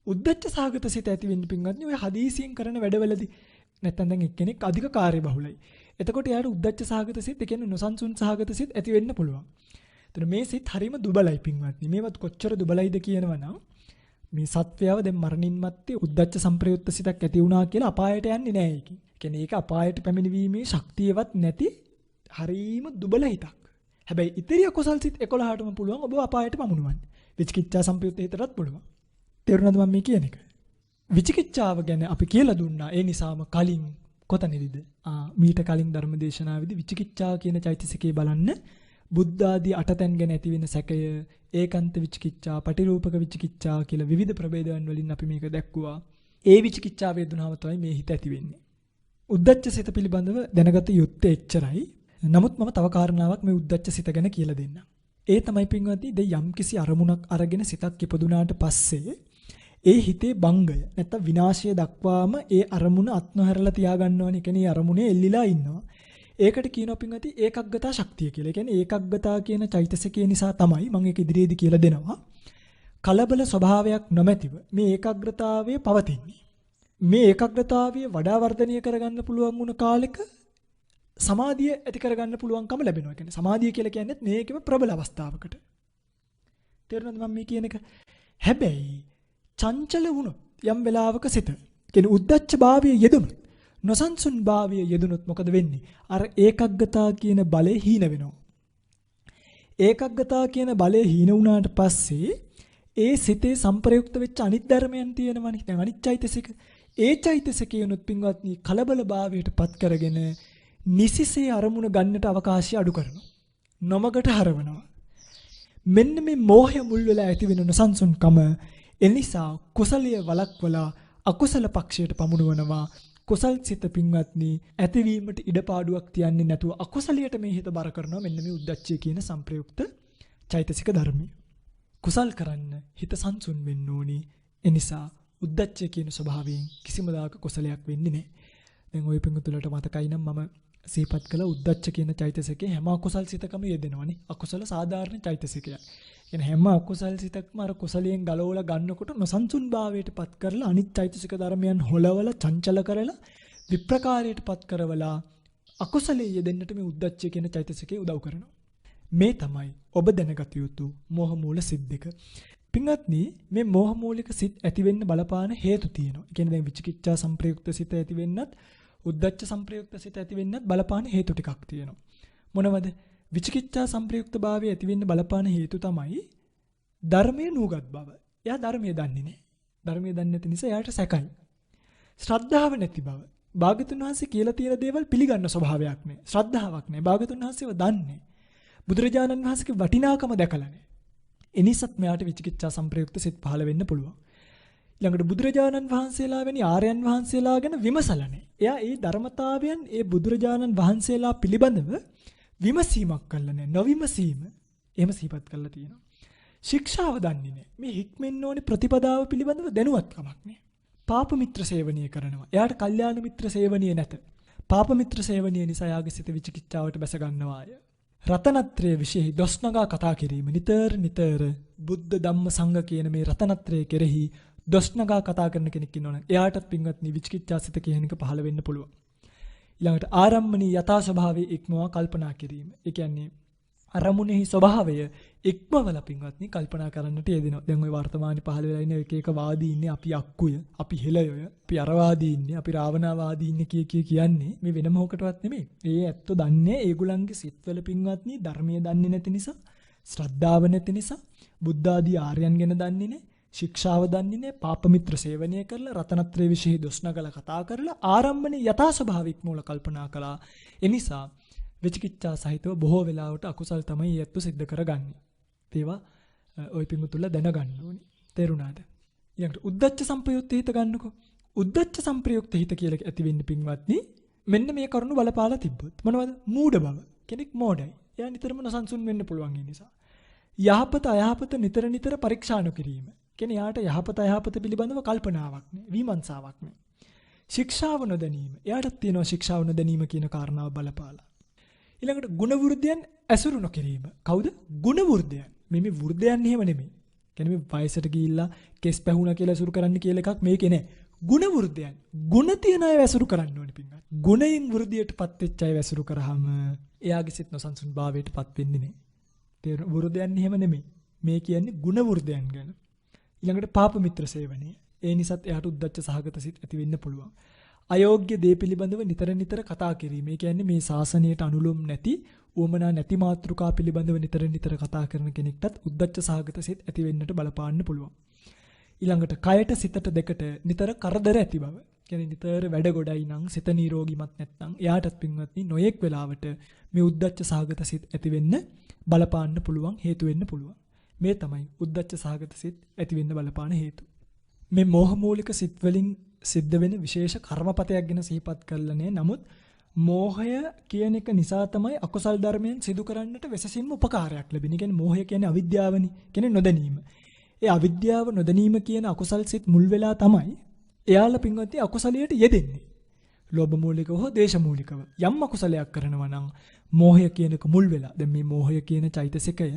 උද්ධච්ච සාගත සිත ඇති වෙන්න පින්වත්නි ඔය හදීසියෙන් කරන වැඩවලදී නැත්තම් දැන් එක්කෙනෙක් අධික කාර්යබහුලයි. එතකොට යාට උද්ධච්ච සාගත සිත් ඒ කියන්නේ නොසන්සුන් සාගත සිත් ඇති වෙන්න පුළුවන්. එතන මේ සිත් හරීම දුබලයි පින්වත්නි. මේවත් කොච්චර දුබලයිද කියනවනම් මේ සත්වයව දැන් මරණින් මත්තේ උද්ධච්ච සංප්‍රයුක්ත සිතක් ඇති වුණා කියලා අපායට යන්නේ නැහැ ඒක. කියන්නේ ඒක අපායට පැමිණීමේ ශක්තියවත් නැති හරීම දුබල හිතක්. හැබැයි ඉතිරි අකුසල් සිත් 11ටම පුළුවන් ඔබ අපායට පමුණුවන්න. විචිකිච්ඡා සම්ප්‍රයුක්ත හිතටත් පුළුවන්. තේරුණාද මම මේ කියන එක? විචිකිච්ඡාව ගැන අපි කියලා දුන්නා. ඒ නිසාම කලින් කොතනදීද? මීට කලින් ධර්මදේශනාවේදී විචිකිච්ඡා කියන චෛතසිකේ බලන්න බුද්ධ ආදී අටතැන් ගැන ඇති වෙන සැකය, ඒකාන්ත විචිකිච්ඡා, පටිරූපක විචිකිච්ඡා කියලා විවිධ ප්‍රභේදයන් වලින් අපි මේක දැක්කුවා. ඒ විචිකිච්ඡා වේදුනාව තමයි මේ හිත ඇති වෙන්නේ. උද්දච්ච සිත පිළිබඳව දැනගත යුත්තේ එච්චරයි. නමුත් මම තව කාරණාවක් මේ උද්දච්ච සිත ගැන කියලා දෙන්නම්. ඒ තමයි පින්වත්නි, දැන් යම්කිසි අරමුණක් අරගෙන සිතක් ඉපදුනාට පස්සේ ඒ හිතේ භංගය නැත්නම් විනාශය දක්වාම ඒ අරමුණ අත්නොහැරලා තියාගන්නවනේ. කියන්නේ අරමුණේ එල්ලිලා ඉන්නවා. ඒකට කියනවා පින්වත්නි ඒකග්ගතා ශක්තිය කියලා. ඒ කියන්නේ ඒකග්ගතා කියන චෛතසිකය නිසා තමයි මම ඒක ඉදිරියේදී කියලා දෙනවා. කලබල ස්වභාවයක් නොමැතිව මේ ඒකාග්‍රතාවය පවතින්නේ. මේ ඒකාග්‍රතාවය වඩා වර්ධනය කරගන්න පුළුවන් වුණ කාලෙක සමාධිය ඇති කරගන්න පුළුවන්කම ලැබෙනවා. කියන්නේ සමාධිය කියලා කියන්නේ මේකෙම ප්‍රබල අවස්ථාවකට. තේරුණාද මම මේ කියන එක? හැබැයි චංචල වුණොත් යම් වෙලාවක සිත කියන්නේ උද්දච්ච භාවය යෙදුනොත්, නොසන්සුන් භාවය යෙදුනොත් මොකද වෙන්නේ? අර ඒකග්ගතා කියන බලය හීන වෙනවා. ඒකග්ගතා කියන බලය හීන වුණාට පස්සේ ඒ සිතේ සංප්‍රයුක්ත වෙච්ච අනිත් ධර්මයන් තියෙනවනේ. දැන් අනිත් චෛතසික. ඒ චෛතසිකයනොත් පින්වත්නි කලබල භාවයට පත් කරගෙන නිසිසේ අරමුණ ගන්නට අවකාශය අඩු කරනවා. නොමගට හරවනවා. මෙන්න මේ මෝහය මුල් වෙලා ඇති වෙන නොසන්සුන්කම එනිසා කුසලයේ වළක්වලා අකුසල පක්ෂයට පමුණවනවා. කුසල් සිත පින්වත්නි ඇතිවීමට ඉඩපාඩුවක් තියන්නේ නැතුව අකුසලයට මේ හිත බර කරනවා. මෙන්න මේ උද්දච්චය කියන සංප්‍රයුක්ත චෛතසික ධර්මය. කුසල් කරන්න හිත සංසුන් වෙන්න ඕනි. එනිසා උද්දච්චය කියන ස්වභාවයෙන් කිසිම දාක කුසලයක් වෙන්නේ නැහැ. දැන් ওই පින්තුලට මතකයි නම් මම සිහිපත් කළ උද්දච්ච කියන චෛතසිකේ හැම අකුසල් සිතකම යෙදෙනවනේ. අකුසල සාධාරණ චෛතසිකයක්. කියන්නේ හැම අකුසල් සිතක්ම අර කුසලයෙන් ගලවලා ගන්නකොට නොසන්සුන් භාවයට පත් කරලා අනිත් චෛතසික ධර්මයන් හොලවලා චංචල කරලා විප්‍රකාරයට පත් කරවලා අකුසලයේ යෙදෙන්නට මේ උද්දච්චය කියන චෛතසිකේ උදව් කරනවා. මේ තමයි ඔබ දැනගත යුතු මෝහ මූල සිත් දෙක. පින්වත්නි මේ මෝහ මූලික සිත් ඇති වෙන්න බලපාන හේතු තියෙනවා. ඒ කියන්නේ දැන් විචිකිච්ඡා සංප්‍රයුක්ත සිත ඇති වෙන්නත් උද්දච්ච සංප්‍රයුක්ත සිත ඇති වෙන්නත් බලපාන හේතු ටිකක් තියෙනවා. මොනවද? විචිකිච්ඡා සංප්‍රයුක්ත භාවය ඇති වෙන්න බලපාන හේතු තමයි ධර්මයේ නූගත් බව. එයා ධර්මයේ දන්නේ නැහැ. ධර්මයේ දන්නේ නැති නිසා එයාට සැකයි. ශ්‍රද්ධාව නැති බව. භාග්‍යතුන් වහන්සේ කියලා තියෙන දේවල් පිළිගන්න ස්වභාවයක් නැහැ. ශ්‍රද්ධාවක් නැහැ. භාග්‍යතුන් වහන්සේව දන්නේ. බුදුරජාණන් වහන්සේගේ වටිනාකම දැකලා නැහැ. එනිසත් මෙයාට විචිකිච්ඡා සංප්‍රයුක්ත සිත් පහළ වෙන්න පුළුවන්. ඊළඟට බුදුරජාණන් වහන්සේලා වැනි ආර්යයන් වහන්සේලා ගැන විමසලා නැහැ. එයා ඒ ධර්මතාවයන් ඒ බුදුරජාණන් වහන්සේලා පිළිබඳව විමසීමක් කළා නැහැ. නොවිමසීම එහෙම සිහිපත් කරලා තියෙනවා. ශික්ෂාව දන්නේ නැහැ. මේ හික්මෙන්න ඕනේ ප්‍රතිපදාව පිළිබඳව දැනුවත්කමක් නැහැ. පාප මිත්‍ර සේවනීය කරනවා. එයාට කල්යාණ මිත්‍ර සේවනීය නැත. පාප මිත්‍ර සේවනීය නිසා යාගේ සිත විචිකිච්ඡාවට බැස ගන්නවාය. රතනත්‍රයේ විශේෂයි දොස්නගා කතා කිරීම නිතර බුද්ධ ධම්ම සංඝ කියන මේ රතනත්‍රයේ කෙරෙහි දොස්නගා කතා කරන කෙනෙක් ඉන්නවනේ එයාටත් පින්වත්නි විචිකිච්ඡා සිත කියන එක පහළ වෙන්න පුළුවන්. ඊළඟට ආරම්මණී යථා ස්වභාවයේ ඉක්මවා කල්පනා කිරීම. ඒ කියන්නේ අරමුණෙහි ස්වභාවය ඉක්මවල පින්වත්නි කල්පනා කරන්නට යෙදෙනවා. දැන් ওই වර්තමානයේ පහළ වෙලා ඉන්න එක වාදී ඉන්නේ අපි අක්කුය, අපි හෙළයය, අපි අරවාදී ඉන්නේ, අපි රාවණාවාදී ඉන්නේ කියන්නේ මේ වෙන මොකටවත් නෙමෙයි. ඒ ඇත්ත දන්නේ ඒගොල්ලන්ගේ සිත්වල පින්වත්නි ධර්මයේ දන්නේ නැති නිසා, ශ්‍රද්ධාව නැති නිසා, බුද්ධ ආදී ආර්යයන් ගැන දන්නේ නැහැ, ශික්ෂාව දන්නේ නැහැ, පාප මිත්‍ර සේවනය කරලා රතනත්‍රයේ විශේෂ දොස්නගල කතා කරලා ආරම්භනේ යථා ස්වභාවික මූල කල්පනා කළා. එනිසා විචිකිච්ඡා සහිතව බොහෝ වෙලාවට අකුසල් තමයි යැත්තු සිද්ධ කරගන්නේ. ඒවා ওই පිමුතුල දැනගන්න ඕනි. තේරුණාද? ඊළඟට උද්දච්ච සංප්‍රයුක්ත හිත ගන්නකො. උද්දච්ච සංප්‍රයුක්ත හිත කියලා ඇති වෙන්නේ පින්වත්නි මෙන්න මේ කරුණු බලපාලා තිබ්බොත් මොනවද? මූඩ බව. කෙනෙක් මෝඩයි. එයා නිතරම නොසන්සුන් වෙන්න පුළුවන් ඒ නිසා. යහපත අයහපත නිතර පරීක්ෂා නොකිරීම. කියන්නේ යාට යහපත අයහපත පිළිබඳව කල්පනාවක් නෑ, විමර්ශාවක් නෑ. ශික්ෂාව නොදැනීම. එයාට තියෙනවා ශික්ෂාව නොදැනීම කියන කාරණාව බලපාලා. ඊළඟට ගුණ වෘද්ධයන් ඇසුරු නොකිරීම. කවුද? ගුණ වෘද්ධයන්. මේ වෘද්ධයන් එහෙම නෙමෙයි. කියන්නේ මේ වයසට ගිහිල්ලා කෙස් පැහුණා කියලා ඇසුරු කරන්න කියලා එකක් මේකේ නෑ. ගුණ වෘද්ධයන්. ගුණ තියන අය ඇසුරු කරන්න ඕනේ පින්වත්. ගුණයෙන් වෘද්ධියටපත් වෙච්ච අය ඇසුරු කරාම එයාගේ සිත් නොසන්සුන් භාවයටපත් වෙන්නේ නෑ. තේරුණා? වෘද්ධයන් එහෙම නෙමෙයි. මේ කියන්නේ ගුණ වෘද්ධයන් ගැන. ඊළඟට පාප මිත්‍ර සේවනය. ඒ නිසාත් එයාට උද්දච්ච සහගත සිත් ඇති වෙන්න පුළුවන්. අයෝග්‍ය දේ පිළිබඳව නිතර නිතර කතා කිරීම. ඒ කියන්නේ මේ ශාසනයට අනුලොම් නැති, උවමනා නැති මාතෘකා පිළිබඳව නිතර නිතර කතා කරන කෙනෙක්ටත් උද්දච්ච සහගත සිත් ඇති වෙන්නට බලපාන්න පුළුවන්. ඊළඟට කයට සිතට දෙකට නිතර කරදර ඇති බව. කියන්නේ නිතර වැඩ ගොඩයි නම් සිත නිරෝගීමත් නැත්නම් එයාටත් පින්වත්නි නොයෙක් වෙලාවට මේ උද්දච්ච සහගත සිත් ඇති වෙන්න බලපාන්න පුළුවන්, හේතු වෙන්න පුළුවන්. මේ තමයි උද්දච්ච සහගත සිත් ඇති වෙන්න බලපාන හේතු. මේ මෝහ මූලික සිත් වලින් සිද්ධ වෙන විශේෂ කර්මපතයක් ගැන සිහිපත් කරලානේ. නමුත් මෝහය කියන එක නිසා තමයි අකුසල් ධර්මයන් සිදු කරන්නට වෙසසින්ම උපකාරයක් ලැබෙන්නේ. කියන්නේ මෝහය කියන්නේ අවිද්‍යාවනේ. කියන්නේ නොදැනීම. ඒ අවිද්‍යාව නොදැනීම කියන අකුසල් සිත් මුල් වෙලා තමයි එයාලා පින්වත්නි අකුසලයට යෙදෙන්නේ. ලෝභ මූලිකව හෝ ද්වේෂ මූලිකව යම් අකුසලයක් කරනවා නම් මෝහය කියන එක මුල් වෙලා. දැන් මේ මෝහය කියන චෛතසිකය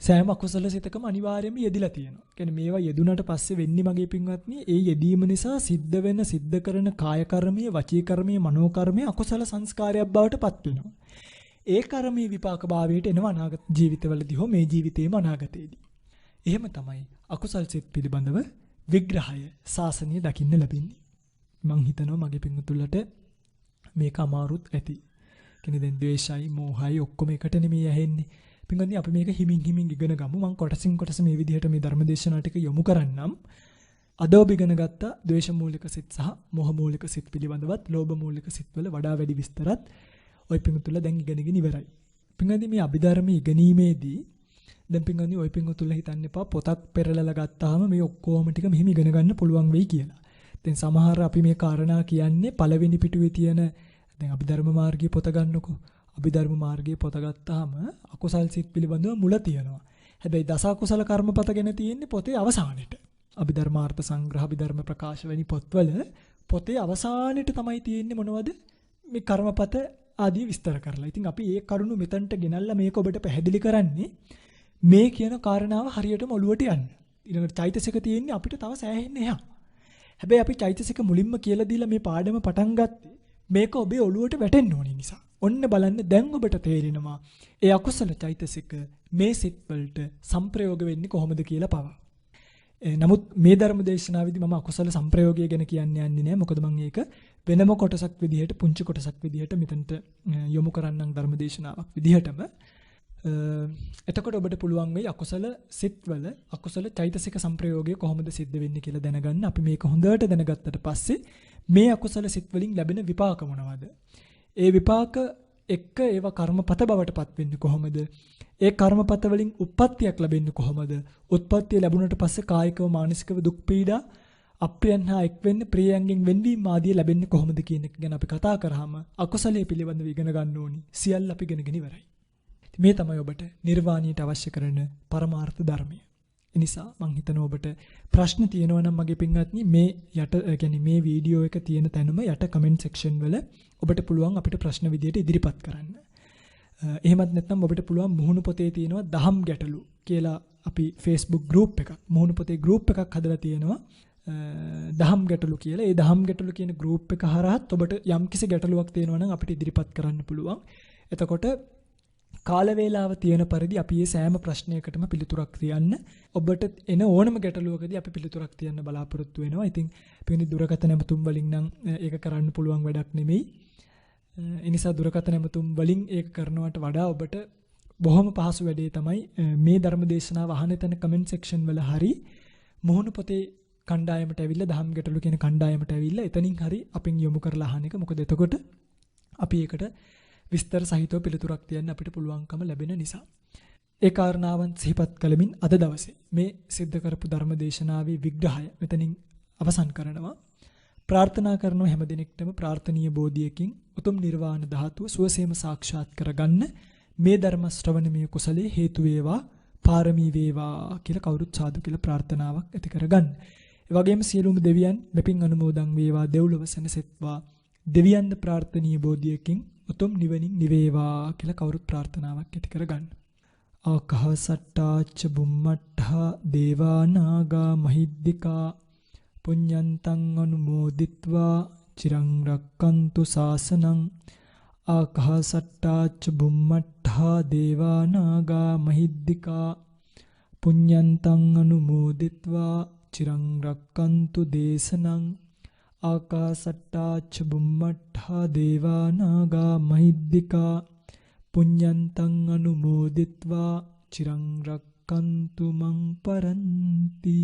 සෑම අකුසල සිතකම අනිවාර්යයෙන්ම යෙදිලා තියෙනවා. කියන්නේ මේවා යෙදුනට පස්සේ වෙන්නේ මගේ පින්වත්නි ඒ යෙදීම නිසා සිද්ධ කරන කාය කර්මයේ, වචී කර්මයේ, මනෝ කර්මයේ අකුසල සංස්කාරයක් බවට පත් වෙනවා. ඒ කර්මයේ විපාක භාවයට එනවා අනාගත ජීවිතවලදී හෝ මේ ජීවිතේම අනාගතයේදී. එහෙම තමයි අකුසල් සිත් පිළිබඳව විග්‍රහය ශාසනය දකින්න ලැබෙන්නේ. මං හිතනවා මගේ පින්වතුන්ලට මේක අමාරුත් ඇති. කියන්නේ දැන් ද්වේෂයි, මෝහයි ඔක්කොම එකට නෙමෙයි ඇහෙන්නේ. පින්වත්නි අපි මේක හිමින් ඉගෙන ගමු. මං කොටසින් කොටස මේ විදිහට මේ ධර්මදේශනා ටික යොමු කරන්නම්. අද ඔබ ඉගෙන ගත්ත ද්වේෂ මූලික සිත් සහ මෝහ මූලික සිත් පිළිබඳවත්, ලෝභ මූලික සිත් වල වඩා වැඩි විස්තරත් ඔය පින්වතුන්ලා දැන් ඉගෙනගෙන ඉවරයි. පින්වත්නි මේ අභිධර්ම ඉගෙනීමේදී දැන් පින්වත්නි ඔය පින්වතුන්ලා හිතන්න එපා පොතක් පෙරලලා ගත්තාම මේ ඔක්කොම ටික මෙහෙම ඉගෙන ගන්න පුළුවන් වෙයි කියලා. දැන් සමහර අපි මේ කාරණා කියන්නේ පළවෙනි පිටුවේ තියෙන දැන් අභිධර්ම මාර්ගයේ පොත ගන්නකො. අභිධර්ම මාර්ගයේ පොත ගත්තාම අකුසල් සිත් පිළිබඳව මුල තියෙනවා. හැබැයි දස අකුසල කර්මපත ගැන තියෙන්නේ පොතේ අවසානෙට. අභිධර්මාර්ථ සංග්‍රහ, අභිධර්ම ප්‍රකාශ වැනි පොත්වල පොතේ අවසානෙට තමයි තියෙන්නේ මොනවද? මේ කර්මපත ආදී විස්තර කරලා. ඉතින් අපි මේ කරුණු මෙතනට ගෙනල්ලා මේක ඔබට පැහැදිලි කරන්නේ මේ කියන කාරණාව හරියටම ඔලුවට යන්න. ඊළඟට චෛතසික තියෙන්නේ අපිට තව සෑහෙන්න එහා. හැබැයි අපි චෛතසික මුලින්ම කියලා දීලා මේ පාඩම පටන් ගත්තේ මේක ඔබේ ඔලුවට වැටෙන්න ඕන නිසා. ඔන්න බලන්න දැන් ඔබට තේරෙනවා ඒ අකුසල චෛතසික මේ සිත් වලට සංප්‍රයෝග වෙන්නේ කොහොමද කියලා පවා. නමුත් මේ ධර්ම දේශනාවේදී මම අකුසල සංප්‍රයෝගය ගැන කියන්න යන්නේ නැහැ. මොකද මම ඒක වෙනම කොටසක් විදිහට, පුංචි කොටසක් විදිහට මෙතනට යොමු කරන්නම් ධර්ම දේශනාවක් විදිහටම. එතකොට ඔබට පුළුවන් වෙයි අකුසල සිත්වල අකුසල චෛතසික සංප්‍රයෝගය කොහොමද සිද්ධ වෙන්නේ කියලා දැනගන්න. අපි මේක හොඳට දැනගත්තට පස්සේ මේ අකුසල සිත් වලින් ලැබෙන විපාක මොනවද? ඒ විපාක එක්ක ඒවා කර්මපත බවට පත් වෙන්නේ කොහොමද? ඒ කර්මපත වලින් උප්පත්තියක් ලැබෙන්නේ කොහොමද? උත්පත්තිය ලැබුණට පස්සේ කායිකව මානසිකව දුක් පීඩා අප්‍රියයන් හා එක් වෙන්න ප්‍රියයන්ගෙන් වෙන්වීම ආදී ලැබෙන්නේ කොහොමද කියන එක ගැන අපි කතා කරාම අකුසලයේ පිළිබඳව ඉගෙන ගන්න ඕනි. සියල්ල අපි ඉගෙනගෙන ඉවරයි. මේ තමයි ඔබට නිර්වාණයට අවශ්‍ය කරන පරමාර්ථ ධර්මය. ඒ නිසා මම හිතනවා ඔබට ප්‍රශ්න තියෙනවා නම් මගේ පින්වත්නි මේ යට يعني මේ වීඩියෝ එක තියෙන තැනම යට කමෙන්ට් සෙක්ෂන් වල ඔබට පුළුවන් අපිට ප්‍රශ්න විදියට ඉදිරිපත් කරන්න. එහෙමත් නැත්නම් ඔබට පුළුවන් මුහුණු පොතේ තියෙනවා දහම් ගැටලු කියලා අපි Facebook group එකක් මුහුණු පොතේ group එකක් හදලා තියෙනවා. දහම් ගැටලු කියලා. ඒ දහම් ගැටලු කියන group එක හරහත් ඔබට යම්කිසි ගැටලුවක් තියෙනවා නම් අපිට ඉදිරිපත් කරන්න පුළුවන්. එතකොට කාල වේලාව තියෙන පරිදි අපි මේ සෑම ප්‍රශ්නයකටම පිළිතුරක් තියන්න ඔබට එන ඕනම ගැටලුවකදී අපි පිළිතුරක් තියන්න බලාපොරොත්තු වෙනවා. ඉතින් පිටින් දුරකථන ඇමතුම් වලින් නම් ඒක කරන්න පුළුවන් වැඩක් නෙමෙයි. ඒ නිසා දුරකථන ඇමතුම් වලින් ඒක කරනවට වඩා ඔබට බොහොම පහසු වැඩේ තමයි මේ ධර්ම දේශනාව අහන තැන කමෙන්ට් සෙක්ෂන් වල හරි මොහොන පොතේ කණ්ඩායමට ඇවිල්ලා දහම් ගැටලු කියන කණ්ඩායමට ඇවිල්ලා එතනින් හරි අපෙන් යොමු කරලා අහන එක. මොකද එතකොට අපි ඒකට විස්තර සහිතව පිළිතුරක් තියන්න අපිට පුළුවන්කම ලැබෙන නිසා. ඒ කාරණාවන් සිහිපත් කළමින් අද දවසේ මේ සිද්ධ කරපු ධර්ම දේශනාවේ විග්‍රහය මෙතනින් අවසන් කරනවා. ප්‍රාර්ථනා කරනවා හැම දිනෙකටම ප්‍රාර්ථනීය බෝධියකින් උතුම් නිර්වාණ ධාතුව සුවසේම සාක්ෂාත් කරගන්න මේ ධර්ම ශ්‍රවණමය කුසලයේ හේතු වේවා, පාරමී වේවා කියලා කවුරුත් සාදු කියලා ප්‍රාර්ථනාවක් ඇති කරගන්න. ඒ වගේම සියලුම දෙවියන් මෙපින් අනුමෝදන් වේවා, දෙව්ලොව සැනසෙත්වා, දෙවියන්ද ප්‍රාර්ථනීය බෝධියකින් උතුම් නිවනින් නිවේවා කියලා කවුරුත් ප්‍රාර්ථනාවක් ඇති කරගන්න. ආකාසට්ටාච බුම්මට්ඨා දේවා නාග මහිද්దికා පුඤ්ඤන්තං අනුමෝදිත්වා චිරං රක්칸තු ශාසනං. ආකාසට්ටාච බුම්මට්ඨා දේවා නාග මහිද්దికා පුඤ්ඤන්තං අනුමෝදිත්වා චිරං රක්칸තු දේශනං. ආකාසට්ටා ච බුම්මට්ඨා දේවා නාග මහිද්దికා පුඤ්ඤන්තං අනුමෝදිත්වා චිරං රක්칸තු මං පරන්ති.